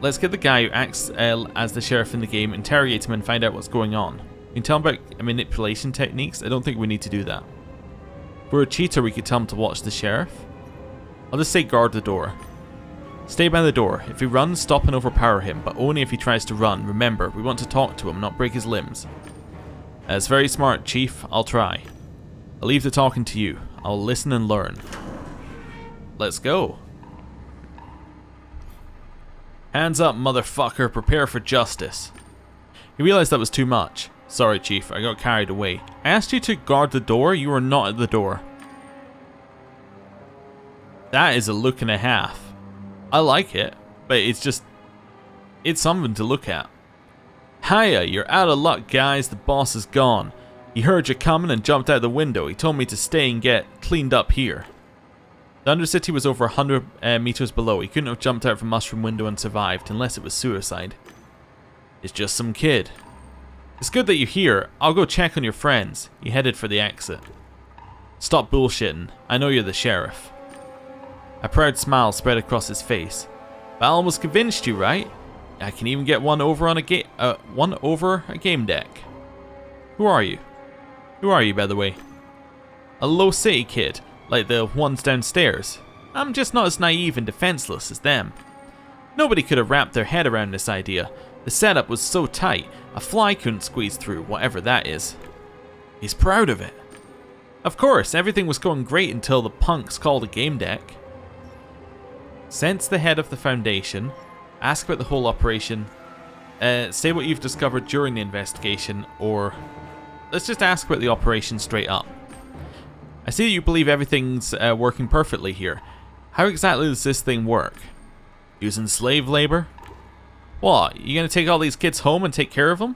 Let's get the guy who acts as the sheriff in the game, interrogate him and find out what's going on. You can tell him about manipulation techniques. I don't think we need to do that. If we're a cheater, we could tell him to watch the sheriff. I'll just say guard the door. Stay by the door. If he runs, stop and overpower him, but only if he tries to run. Remember, we want to talk to him, not break his limbs. That's very smart, Chief. I'll try. I'll leave the talking to you. I'll listen and learn. Let's go. Hands up, motherfucker. Prepare for justice. He realized that was too much. Sorry, Chief. I got carried away. I asked you to guard the door. You were not at the door. That is a look and a half. I like it, but it's something to look at. Hiya, you're out of luck, guys. The boss is gone. He heard you coming and jumped out the window. He told me to stay and get cleaned up here. The Undercity was over 100 meters below. He couldn't have jumped out from Mushroom window and survived, unless it was suicide. It's just some kid. It's good that you're here. I'll go check on your friends. He headed for the exit. Stop bullshitting. I know you're the sheriff. A proud smile spread across his face. But I almost convinced you, right? I can even get one over a game deck. Who are you? Who are you, by the way? A low city kid, like the ones downstairs. I'm just not as naive and defenseless as them. Nobody could have wrapped their head around this idea. The setup was so tight, a fly couldn't squeeze through, whatever that is. He's proud of it. Of course, everything was going great until the punks called a game deck. Sense the head of the Foundation. Ask about the whole operation. Say what you've discovered during the investigation, or let's just ask about the operation straight up. I see that you believe everything's working perfectly here. How exactly does this thing work? Using slave labor? What, you gonna take all these kids home and take care of them?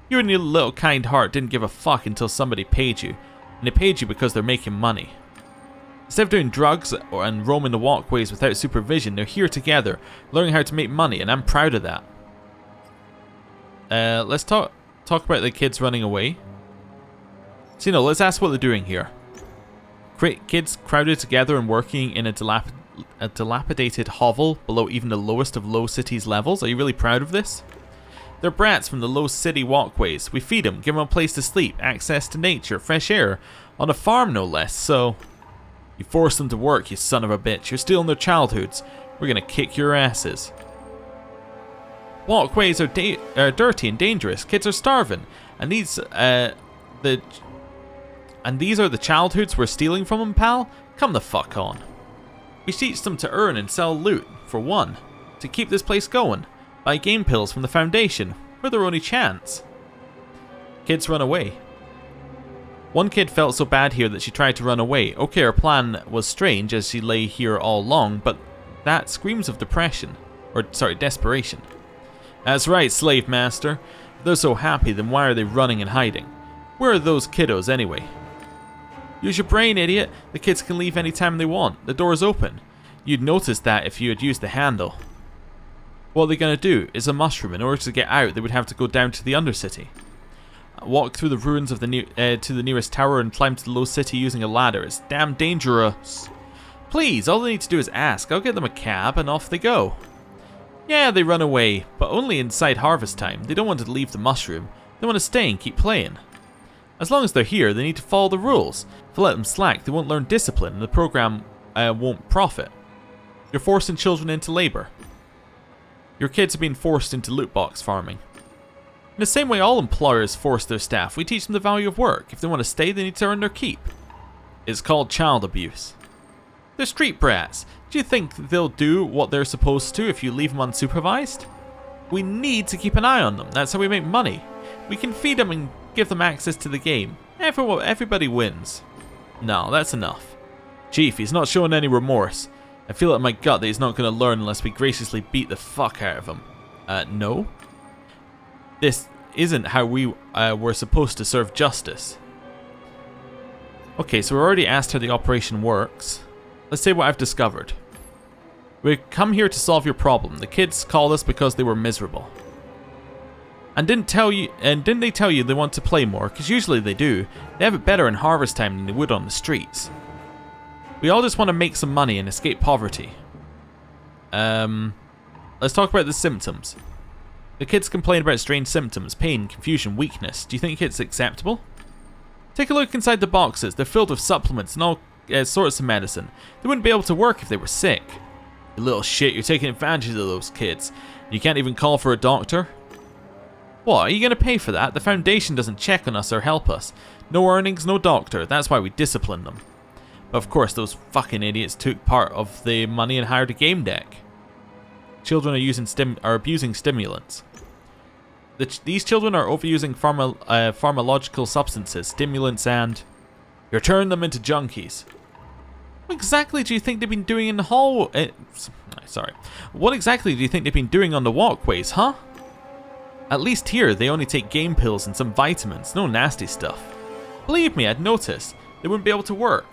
You and your little kind heart didn't give a fuck until somebody paid you, and they paid you because they're making money. Instead of doing drugs and roaming the walkways without supervision, they're here together, learning how to make money, and I'm proud of that. Let's talk about the kids running away. So, let's ask what they're doing here. Kids crowded together and working in a dilapidated hovel below even the lowest of low cities levels. Are you really proud of this? They're brats from the low city walkways. We feed them, give them a place to sleep, access to nature, fresh air, on a farm no less, so... You force them to work, you son of a bitch. You're stealing their childhoods. We're gonna kick your asses. Walkways are dirty and dangerous. Kids are starving, and these are the childhoods we're stealing from them, pal. Come the fuck on. We teach them to earn and sell loot, for one, to keep this place going. Buy game pills from the Foundation. We're their only chance. Kids run away. One kid felt so bad here that she tried to run away. Okay, her plan was strange as she lay here all along, but that screams of desperation. That's right, slave master. If they're so happy, then why are they running and hiding? Where are those kiddos anyway? Use your brain, idiot. The kids can leave anytime they want. The door is open. You'd notice that if you had used the handle. What are they going to do? It's a mushroom. In order to get out, they would have to go down to the Undercity. Walk through the ruins of to the nearest tower and climb to the low city using a ladder. It's damn dangerous. Please, all they need to do is ask. I'll get them a cab and off they go. Yeah, they run away, but only inside harvest time. They don't want to leave the mushroom. They want to stay and keep playing. As long as they're here, they need to follow the rules. If I let them slack, they won't learn discipline, and the program won't profit. You're forcing children into labor. Your kids are being forced into loot box farming. In the same way all employers force their staff, we teach them the value of work. If they want to stay, they need to earn their keep. It's called child abuse. They're street brats. Do you think they'll do what they're supposed to if you leave them unsupervised? We need to keep an eye on them. That's how we make money. We can feed them and give them access to the game. Everybody wins. No, that's enough. Chief, he's not showing any remorse. I feel it in my gut that he's not going to learn unless we graciously beat the fuck out of him. No? This isn't how we were supposed to serve justice. Okay, so we already asked how the operation works. Let's say what I've discovered. We come here to solve your problem. The kids called us because they were miserable. And didn't they tell you they want to play more? Because usually they do. They have it better in harvest time than they would on the streets. We all just want to make some money and escape poverty. Let's talk about the symptoms. The kids complain about strange symptoms, pain, confusion, weakness. Do you think it's acceptable? Take a look inside the boxes. They're filled with supplements and all sorts of medicine. They wouldn't be able to work if they were sick. You little shit, you're taking advantage of those kids. You can't even call for a doctor? What, are you going to pay for that? The Foundation doesn't check on us or help us. No earnings, no doctor. That's why we discipline them. But of course, those fucking idiots took part of the money and hired a Gamedec. Children are abusing stimulants. These children are overusing pharmacological substances, stimulants, and you're turning them into junkies. What exactly do you think they've been doing in the hall? What exactly do you think they've been doing on the walkways, huh? At least here, they only take game pills and some vitamins, no nasty stuff. Believe me, I'd noticed. They wouldn't be able to work.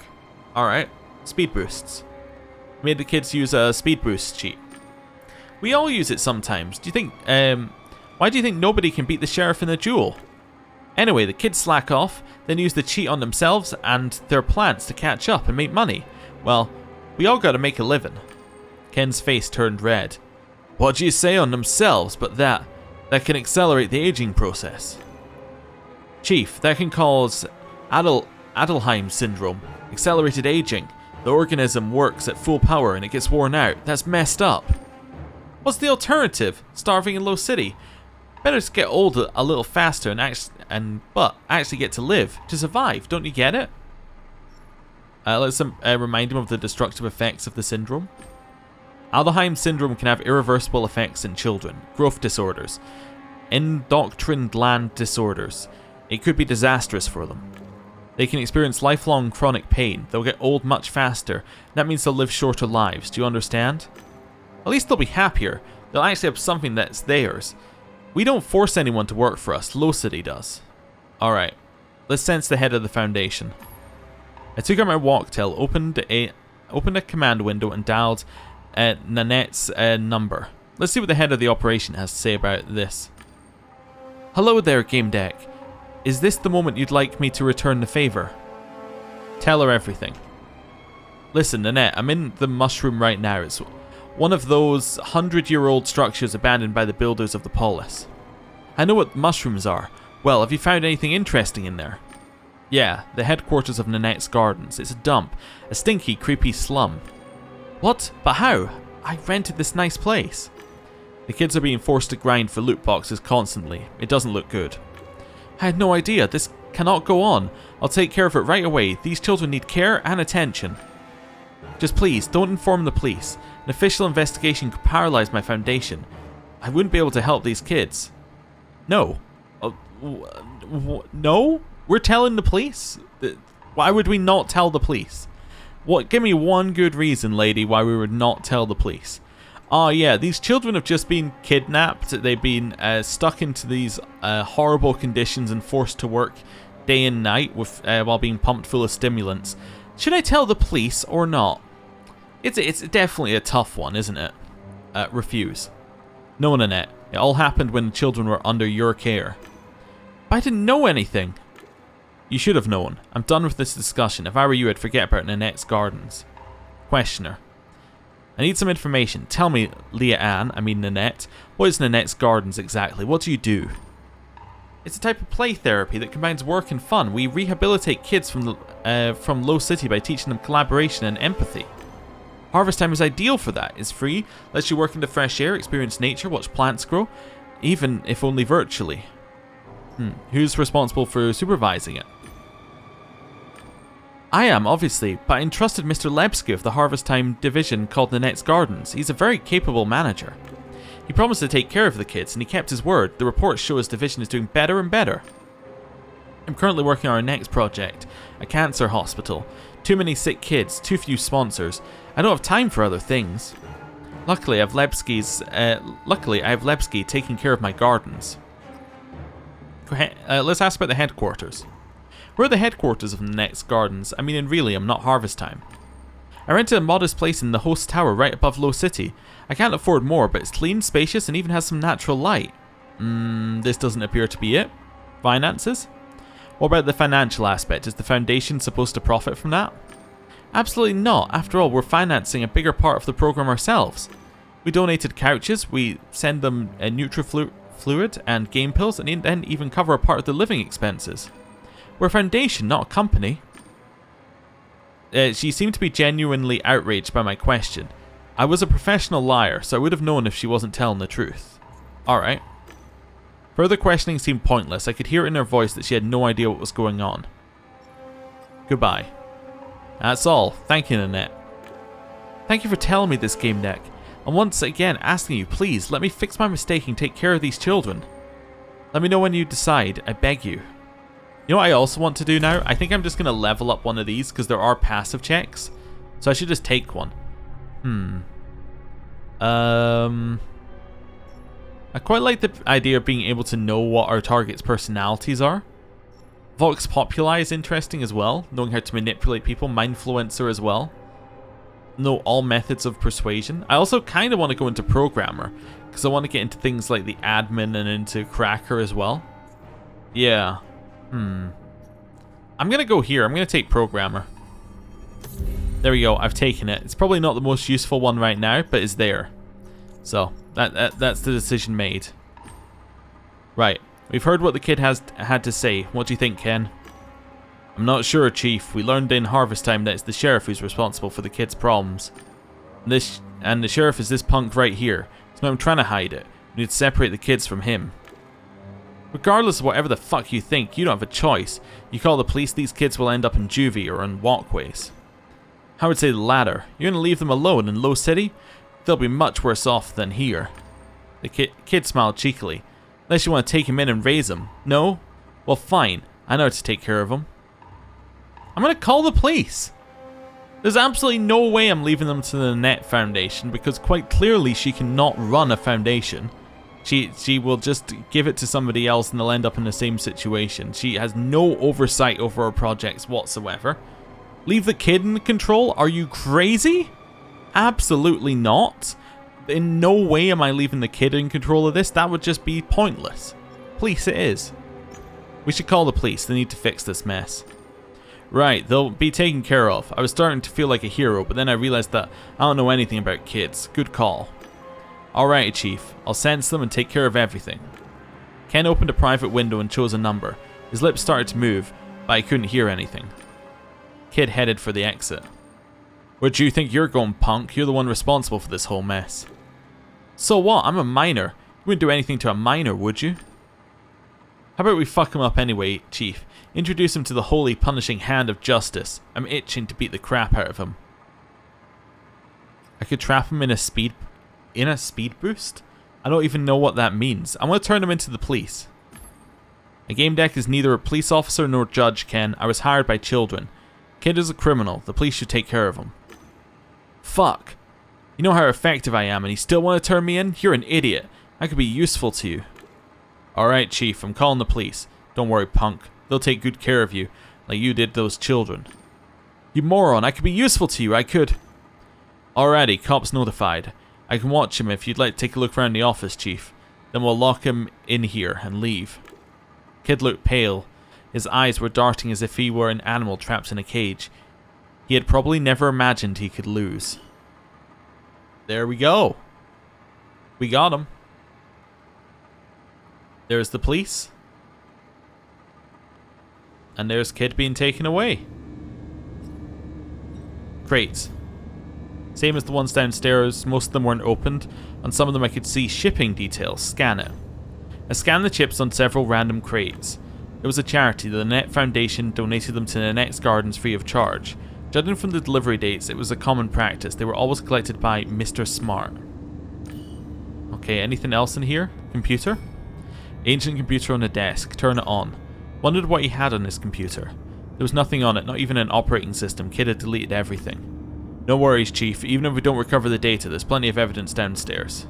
Alright, speed boosts. Made the kids use a speed boost cheat. We all use it sometimes. Do you think, why do you think nobody can beat the sheriff in a duel? Anyway, the kids slack off, then use the cheat on themselves and their plants to catch up and make money. Well, we all gotta make a living. Ken's face turned red. What do you say on themselves but that can accelerate the aging process? Chief, that can cause Adelheim syndrome, accelerated aging. The organism works at full power and it gets worn out. That's messed up. What's the alternative? Starving in Low City. Better to get old a little faster and actually get to live, to survive. Don't you get it? Let's remind him of the destructive effects of the syndrome. Adelheim syndrome can have irreversible effects in children, growth disorders, endocrine gland disorders. It could be disastrous for them. They can experience lifelong chronic pain. They'll get old much faster. That means they'll live shorter lives. Do you understand? At least they'll be happier. They'll actually have something that's theirs. We don't force anyone to work for us. Low City does. Alright. Let's sense the head of the Foundation. I took out my walktail, opened a command window and dialed Nanette's number. Let's see what the head of the operation has to say about this. Hello there, Gamedec. Is this the moment you'd like me to return the favor? Tell her everything. Listen, Nanette, I'm in the mushroom right now. It's one of those 100-year-old structures abandoned by the builders of the polis. I know what mushrooms are. Well, have you found anything interesting in there? Yeah, the headquarters of Nanette's Gardens. It's a dump. A stinky, creepy slum. What? But how? I rented this nice place. The kids are being forced to grind for loot boxes constantly. It doesn't look good. I had no idea. This cannot go on. I'll take care of it right away. These children need care and attention. Just please, don't inform the police. An official investigation could paralyze my Foundation. I wouldn't be able to help these kids. No. No? We're telling the police? Why would we not tell the police? What? Give me one good reason, lady, why we would not tell the police. Oh yeah, these children have just been kidnapped. They've been stuck into these horrible conditions and forced to work day and night with while being pumped full of stimulants. Should I tell the police or not? It's definitely a tough one, isn't it? Refuse. No, Nanette. It all happened when the children were under your care. But I didn't know anything. You should have known. I'm done with this discussion. If I were you, I'd forget about Nanette's Gardens. Questioner. I need some information. Tell me, Nanette, what is Nanette's Gardens exactly? What do you do? It's a type of play therapy that combines work and fun. We rehabilitate kids from Low City by teaching them collaboration and empathy. Harvest time is ideal for that. It's free, lets you work in the fresh air, experience nature, watch plants grow, even if only virtually. Who's responsible for supervising it? I am, obviously, but I entrusted Mr. Lebsky of the Harvest Time division called Nanette's Gardens. He's a very capable manager. He promised to take care of the kids, and he kept his word. The reports show his division is doing better and better. I'm currently working on our next project, a cancer hospital. Too many sick kids, too few sponsors. I don't have time for other things. Luckily, I have Lebsky taking care of my gardens. Let's ask about the headquarters. Where are the headquarters of the next gardens? I mean, and really, I'm not Harvest Time. I rented a modest place in the host tower right above Low City. I can't afford more, but it's clean, spacious, and even has some natural light. This doesn't appear to be it. Finances? What about the financial aspect? Is the foundation supposed to profit from that? Absolutely not. After all, we're financing a bigger part of the program ourselves. We donated couches, we send them a Nutri-Fluid and game pills, and then even cover a part of the living expenses. We're a foundation, not a company. She seemed to be genuinely outraged by my question. I was a professional liar, so I would have known if she wasn't telling the truth. Alright. Further questioning seemed pointless. I could hear in her voice that she had no idea what was going on. Goodbye. That's all. Thank you, Nanette. Thank you for telling me this, Gamedec. And once again, asking you, please, let me fix my mistake and take care of these children. Let me know when you decide, I beg you. You know what I also want to do now? I think I'm just going to level up one of these because there are passive checks. So I should just take one. I quite like the idea of being able to know what our target's personalities are. Vox Populi is interesting as well, knowing how to manipulate people. Mindfluencer as well. Know all methods of persuasion. I also kind of want to go into programmer, because I want to get into things like the admin and into cracker as well. Yeah. I'm going to go here. I'm going to take programmer. There we go. I've taken it. It's probably not the most useful one right now, but it's there. So, that's the decision made. Right. We've heard what the kid had to say. What do you think, Ken? I'm not sure, Chief. We learned in Harvest Time that it's the sheriff who's responsible for the kid's problems. And the sheriff is this punk right here. So I'm trying to hide it. We need to separate the kids from him. Regardless of whatever the fuck you think, you don't have a choice. You call the police, these kids will end up in juvie or on walkways. I would say the latter. You're going to leave them alone in Low City? They'll be much worse off than here. The kid smiled cheekily. Unless you want to take him in and raise him. No? Well, fine. I know how to take care of him. I'm going to call the police. There's absolutely no way I'm leaving them to the Nanette Foundation because quite clearly she cannot run a foundation. She will just give it to somebody else and they'll end up in the same situation. She has no oversight over her projects whatsoever. Leave the kid in control? Are you crazy? Absolutely not. In no way am I leaving the kid in control of this. That would just be pointless. Police it is. We should call the police. They need to fix this mess. Right, they'll be taken care of. I was starting to feel like a hero, but then I realized that I don't know anything about kids. Good call. Alright, Chief. I'll sense them and take care of everything. Ken opened a private window and chose a number. His lips started to move, but I couldn't hear anything. Kid headed for the exit. Where do you think you're going, punk? You're the one responsible for this whole mess. So what? I'm a minor. You wouldn't do anything to a minor, would you? How about we fuck him up anyway, Chief? Introduce him to the holy punishing hand of justice. I'm itching to beat the crap out of him. I could trap him in a speed boost? I don't even know what that means. I want to turn him into the police. A Gamedec is neither a police officer nor judge, Ken. I was hired by children. Kid is a criminal. The police should take care of him. Fuck. You know how effective I am and you still want to turn me in? You're an idiot. I could be useful to you. Alright, Chief. I'm calling the police. Don't worry, punk. They'll take good care of you, like you did those children. You moron. I could be useful to you. I could... Alrighty, cops notified. I can watch him if you'd like to take a look around the office, Chief. Then we'll lock him in here and leave. Kid looked pale. His eyes were darting as if he were an animal trapped in a cage. He had probably never imagined he could lose. There we go. We got him. There's the police. And there's Kid being taken away. Great. Same as the ones downstairs, most of them weren't opened. On some of them I could see shipping details. Scan it. I scanned the chips on several random crates. It was a charity. The Nanette Foundation donated them to Nanette's Gardens free of charge. Judging from the delivery dates, it was a common practice. They were always collected by Mr. Smart. Okay, anything else in here? Computer? Ancient computer on a desk. Turn it on. Wondered what he had on his computer. There was nothing on it, not even an operating system. Kid had deleted everything. No worries, Chief. Even if we don't recover the data, there's plenty of evidence downstairs.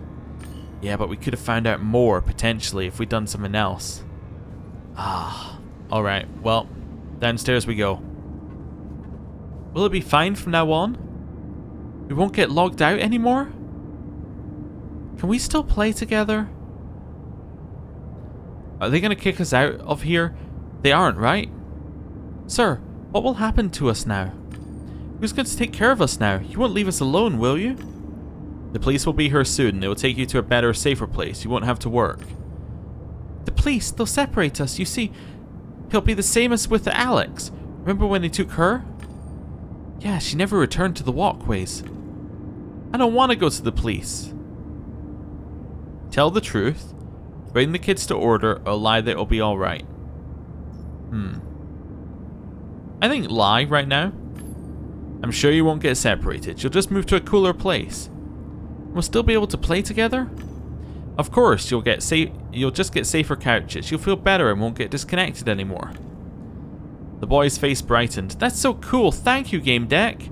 Yeah, but we could have found out more, potentially, if we'd done something else. Ah. Alright, well, downstairs we go. Will it be fine from now on? We won't get logged out anymore? Can we still play together? Are they going to kick us out of here? They aren't, right? Sir, what will happen to us now? Who's going to take care of us now? You won't leave us alone, will you? The police will be here soon. They will take you to a better, safer place. You won't have to work. The police, they'll separate us. You see, he'll be the same as with Alex. Remember when they took her? Yeah, she never returned to the walkways. I don't want to go to the police. Tell the truth. Bring the kids to order, or lie that it'll be alright. I think lie right now. I'm sure you won't get separated. You'll just move to a cooler place. We'll still be able to play together? Of course, you'll just get safer couches. You'll feel better and won't get disconnected anymore. The boy's face brightened. That's so cool. Thank you, Gamedec.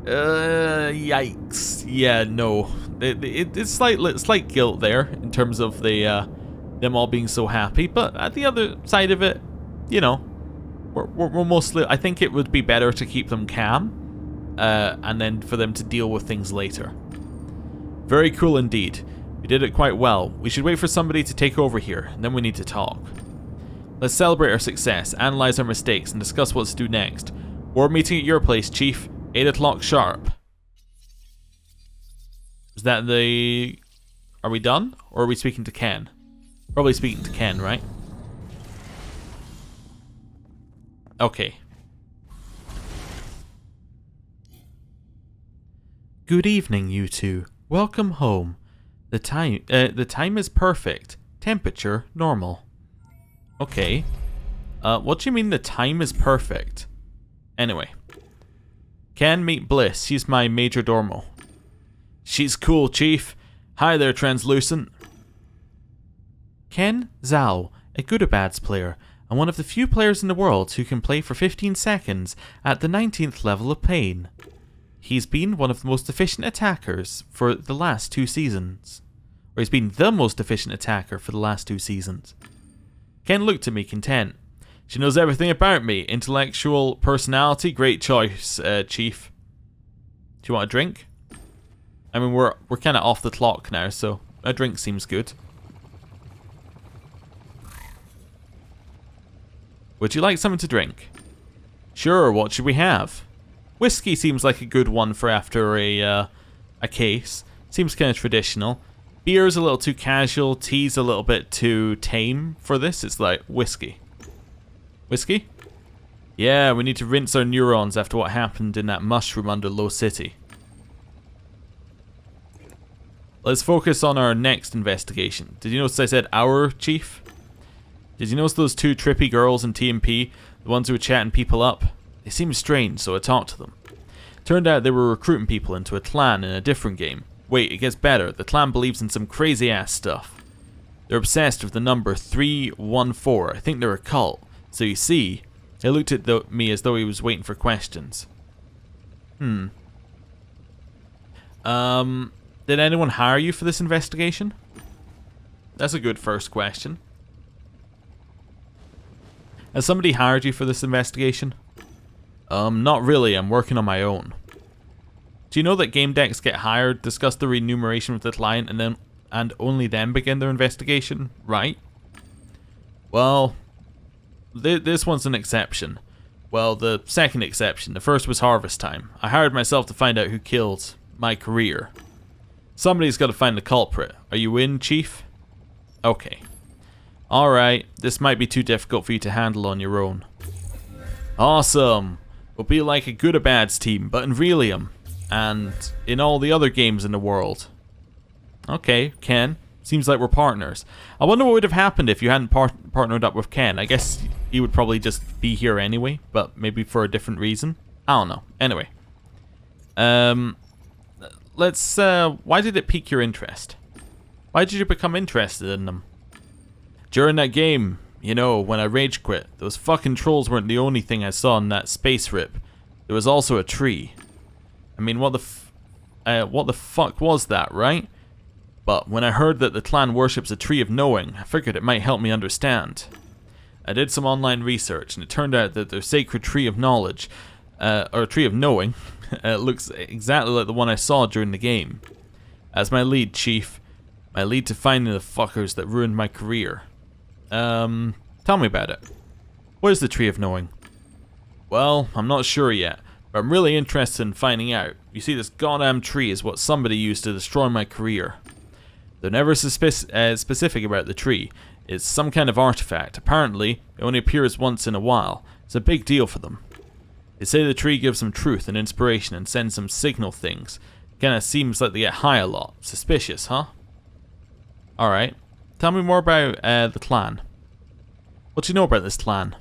Yikes. Yeah, no. It's slight guilt there in terms of them all being so happy. But at the other side of it, you know, we're mostly. I think it would be better to keep them calm. And then for them to deal with things later. Very cool indeed. We did it quite well. We should wait for somebody to take over here, and then we need to talk. Let's celebrate our success, analyze our mistakes, and discuss what to do next. Board meeting at your place, Chief. 8 o'clock sharp. Is that the... Are we done? Or are we speaking to Ken? Probably speaking to Ken, right? Okay. Good evening, you two. Welcome home. The time is perfect. Temperature normal. Okay. What do you mean the time is perfect? Anyway. Ken, meet Bliss. She's my major domo. She's cool, Chief. Hi there, Translucent. Ken Zhao, a Goodabads player, and one of the few players in the world who can play for 15 seconds at the 19th level of pain. He's been one of the most efficient attackers for the last 2 seasons. Or he's been the most efficient attacker for the last 2 seasons. Ken looked at me content. She knows everything about me. Intellectual personality, great choice, Chief. Do you want a drink? I mean, we're kind of off the clock now, so a drink seems good. Would you like something to drink? Sure, what should we have? Whiskey seems like a good one for after a case. Seems kind of traditional. Beer's a little too casual. Tea's a little bit too tame for this. It's like whiskey. Whiskey? Yeah, we need to rinse our neurons after what happened in that mushroom under Low City. Let's focus on our next investigation. Did you notice I said our, Chief? Did you notice those 2 trippy girls in TMP? The ones who were chatting people up? They seemed strange, so I talked to them. Turned out they were recruiting people into a clan in a different game. Wait, it gets better. The clan believes in some crazy ass stuff. They're obsessed with the number 314. I think they're a cult. So you see, he looked at me as though he was waiting for questions. Did anyone hire you for this investigation? That's a good first question. Has somebody hired you for this investigation? Not really. I'm working on my own. Do you know that game decks get hired, discuss the remuneration with the client, and only then begin their investigation, right? Well, this one's an exception. Well, the second exception. The first was harvest time. I hired myself to find out who killed my career. Somebody's got to find the culprit. Are you in, Chief? Okay. Alright, this might be too difficult for you to handle on your own. Awesome! We'll be like a Goodabads team, but in Relium. and in all the other games in the world. Okay, Ken. Seems like we're partners. I wonder what would have happened if you hadn't partnered up with Ken. I guess he would probably just be here anyway, but maybe for a different reason. I don't know. Anyway. Why did it pique your interest? Why did you become interested in them? During that game, you know, when I rage quit, those fucking trolls weren't the only thing I saw in that space rip. There was also a tree. I mean, what the fuck was that, right? But when I heard that the clan worships a tree of knowing, I figured it might help me understand. I did some online research, and it turned out that their sacred tree of knowledge, or tree of knowing, looks exactly like the one I saw during the game. As my lead, Chief. My lead to finding the fuckers that ruined my career. Tell me about it. What is the tree of knowing? Well, I'm not sure yet, but I'm really interested in finding out. You see, this goddamn tree is what somebody used to destroy my career. They're never specific about the tree. It's some kind of artifact. Apparently, it only appears once in a while. It's a big deal for them. They say the tree gives them truth and inspiration and sends them signal things. Kinda seems like they get high a lot. Suspicious, huh? Alright. Tell me more about the clan. What do you know about this clan?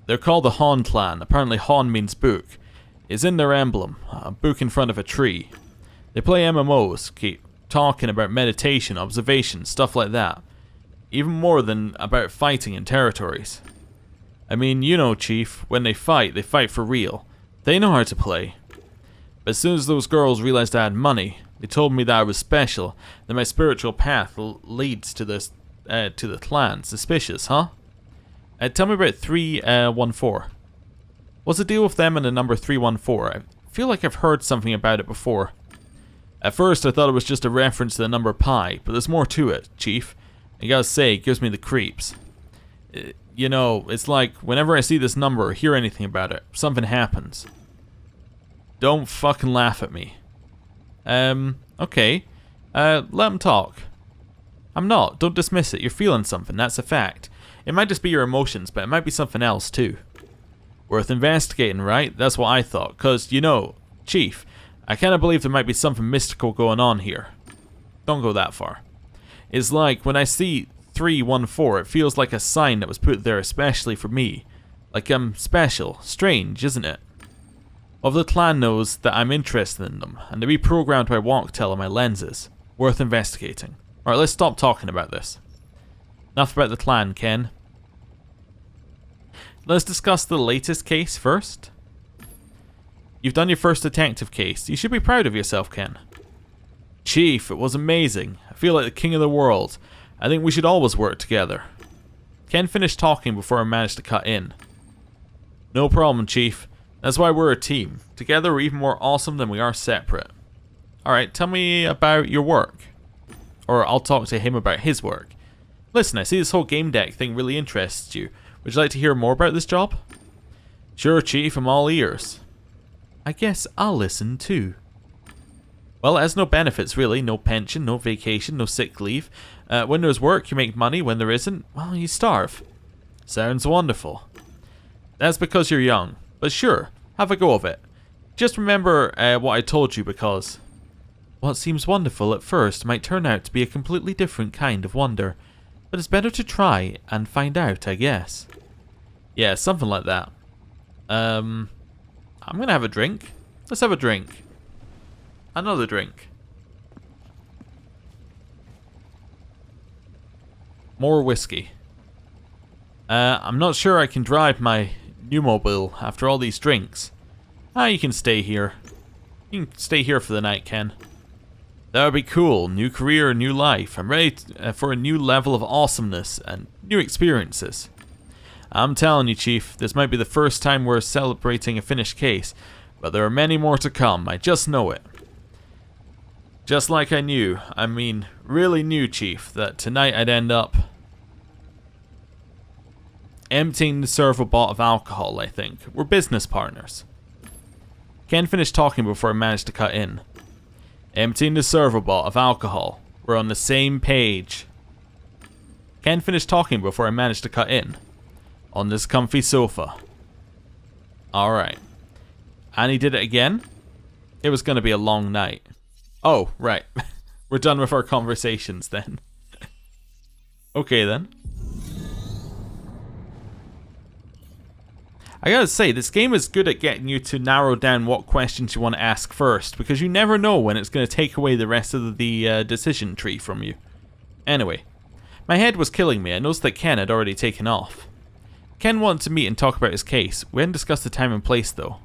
They're called the Han clan. Apparently Han means book. It's in their emblem. A book in front of a tree. They play MMOs. Keep talking about meditation, observation, stuff like that. Even more than about fighting in territories. I mean, you know, Chief, when they fight for real. They know how to play. But as soon as those girls realized I had money, they told me that I was special, that my spiritual path leads to this, to the clan. Suspicious, huh? Tell me about 314. What's the deal with them and the number 314? I feel like I've heard something about it before. At first, I thought it was just a reference to the number pi, but there's more to it, Chief. I gotta say, it gives me the creeps. You know, it's like, whenever I see this number or hear anything about it, something happens. Don't fucking laugh at me. Okay. Let him talk. I'm not. Don't dismiss it. You're feeling something. That's a fact. It might just be your emotions, but it might be something else, too. Worth investigating, right? That's what I thought. 'Cause, you know, Chief, I kind of believe there might be something mystical going on here. Don't go that far. It's like, when I see 314, it feels like a sign that was put there especially for me. Like I'm special. Strange, isn't it? Well, the clan knows that I'm interested in them, and they're reprogrammed by Walktel on my lenses. Worth investigating. Alright, let's stop talking about this. Enough about the clan, Ken. Let's discuss the latest case first. You've done your first detective case. You should be proud of yourself, Ken. Chief, it was amazing. I feel like the king of the world. I think we should always work together. Ken finished talking before I managed to cut in. No problem, Chief. That's why we're a team. Together we're even more awesome than we are separate. Alright, tell me about your work. Or I'll talk to him about his work. Listen, I see this whole Gamedec thing really interests you. Would you like to hear more about this job? Sure, Chief, I'm all ears. I guess I'll listen too. Well, it has no benefits really. No pension, no vacation, no sick leave. When there's work, you make money. When there isn't, well, you starve. Sounds wonderful. That's because you're young. But sure, have a go of it. Just remember what I told you, because what seems wonderful at first might turn out to be a completely different kind of wonder. But it's better to try and find out, I guess. Yeah, something like that. I'm gonna have a drink. Let's have a drink. Another drink. More whiskey. I'm not sure I can drive my new mobile after all these drinks. You can stay here. You can stay here for the night, Ken. That would be cool. New career, new life. I'm ready for a new level of awesomeness and new experiences. I'm telling you, Chief, this might be the first time we're celebrating a finished case, but there are many more to come. I just know it. Just like I knew, I mean, really knew, Chief, that tonight I'd end up emptying the servo bottle of alcohol, I think. We're business partners. Ken finished talking before I managed to cut in. Emptying the servo bottle of alcohol. We're on the same page. Ken finished talking before I managed to cut in. On this comfy sofa. Alright. And he did it again? it was going to be a long night. Oh, right. We're done with our conversations then. Okay then. I gotta say, this game is good at getting you to narrow down what questions you want to ask first, because you never know when it's going to take away the rest of the decision tree from you. Anyway, my head was killing me. I noticed that Ken had already taken off. Ken wanted to meet and talk about his case. We hadn't discussed the time and place though.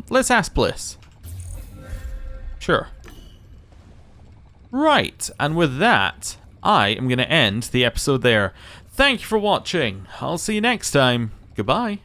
Let's ask Bliss. Sure. Right, and with that, I am going to end the episode there. Thank you for watching. I'll see you next time. Goodbye.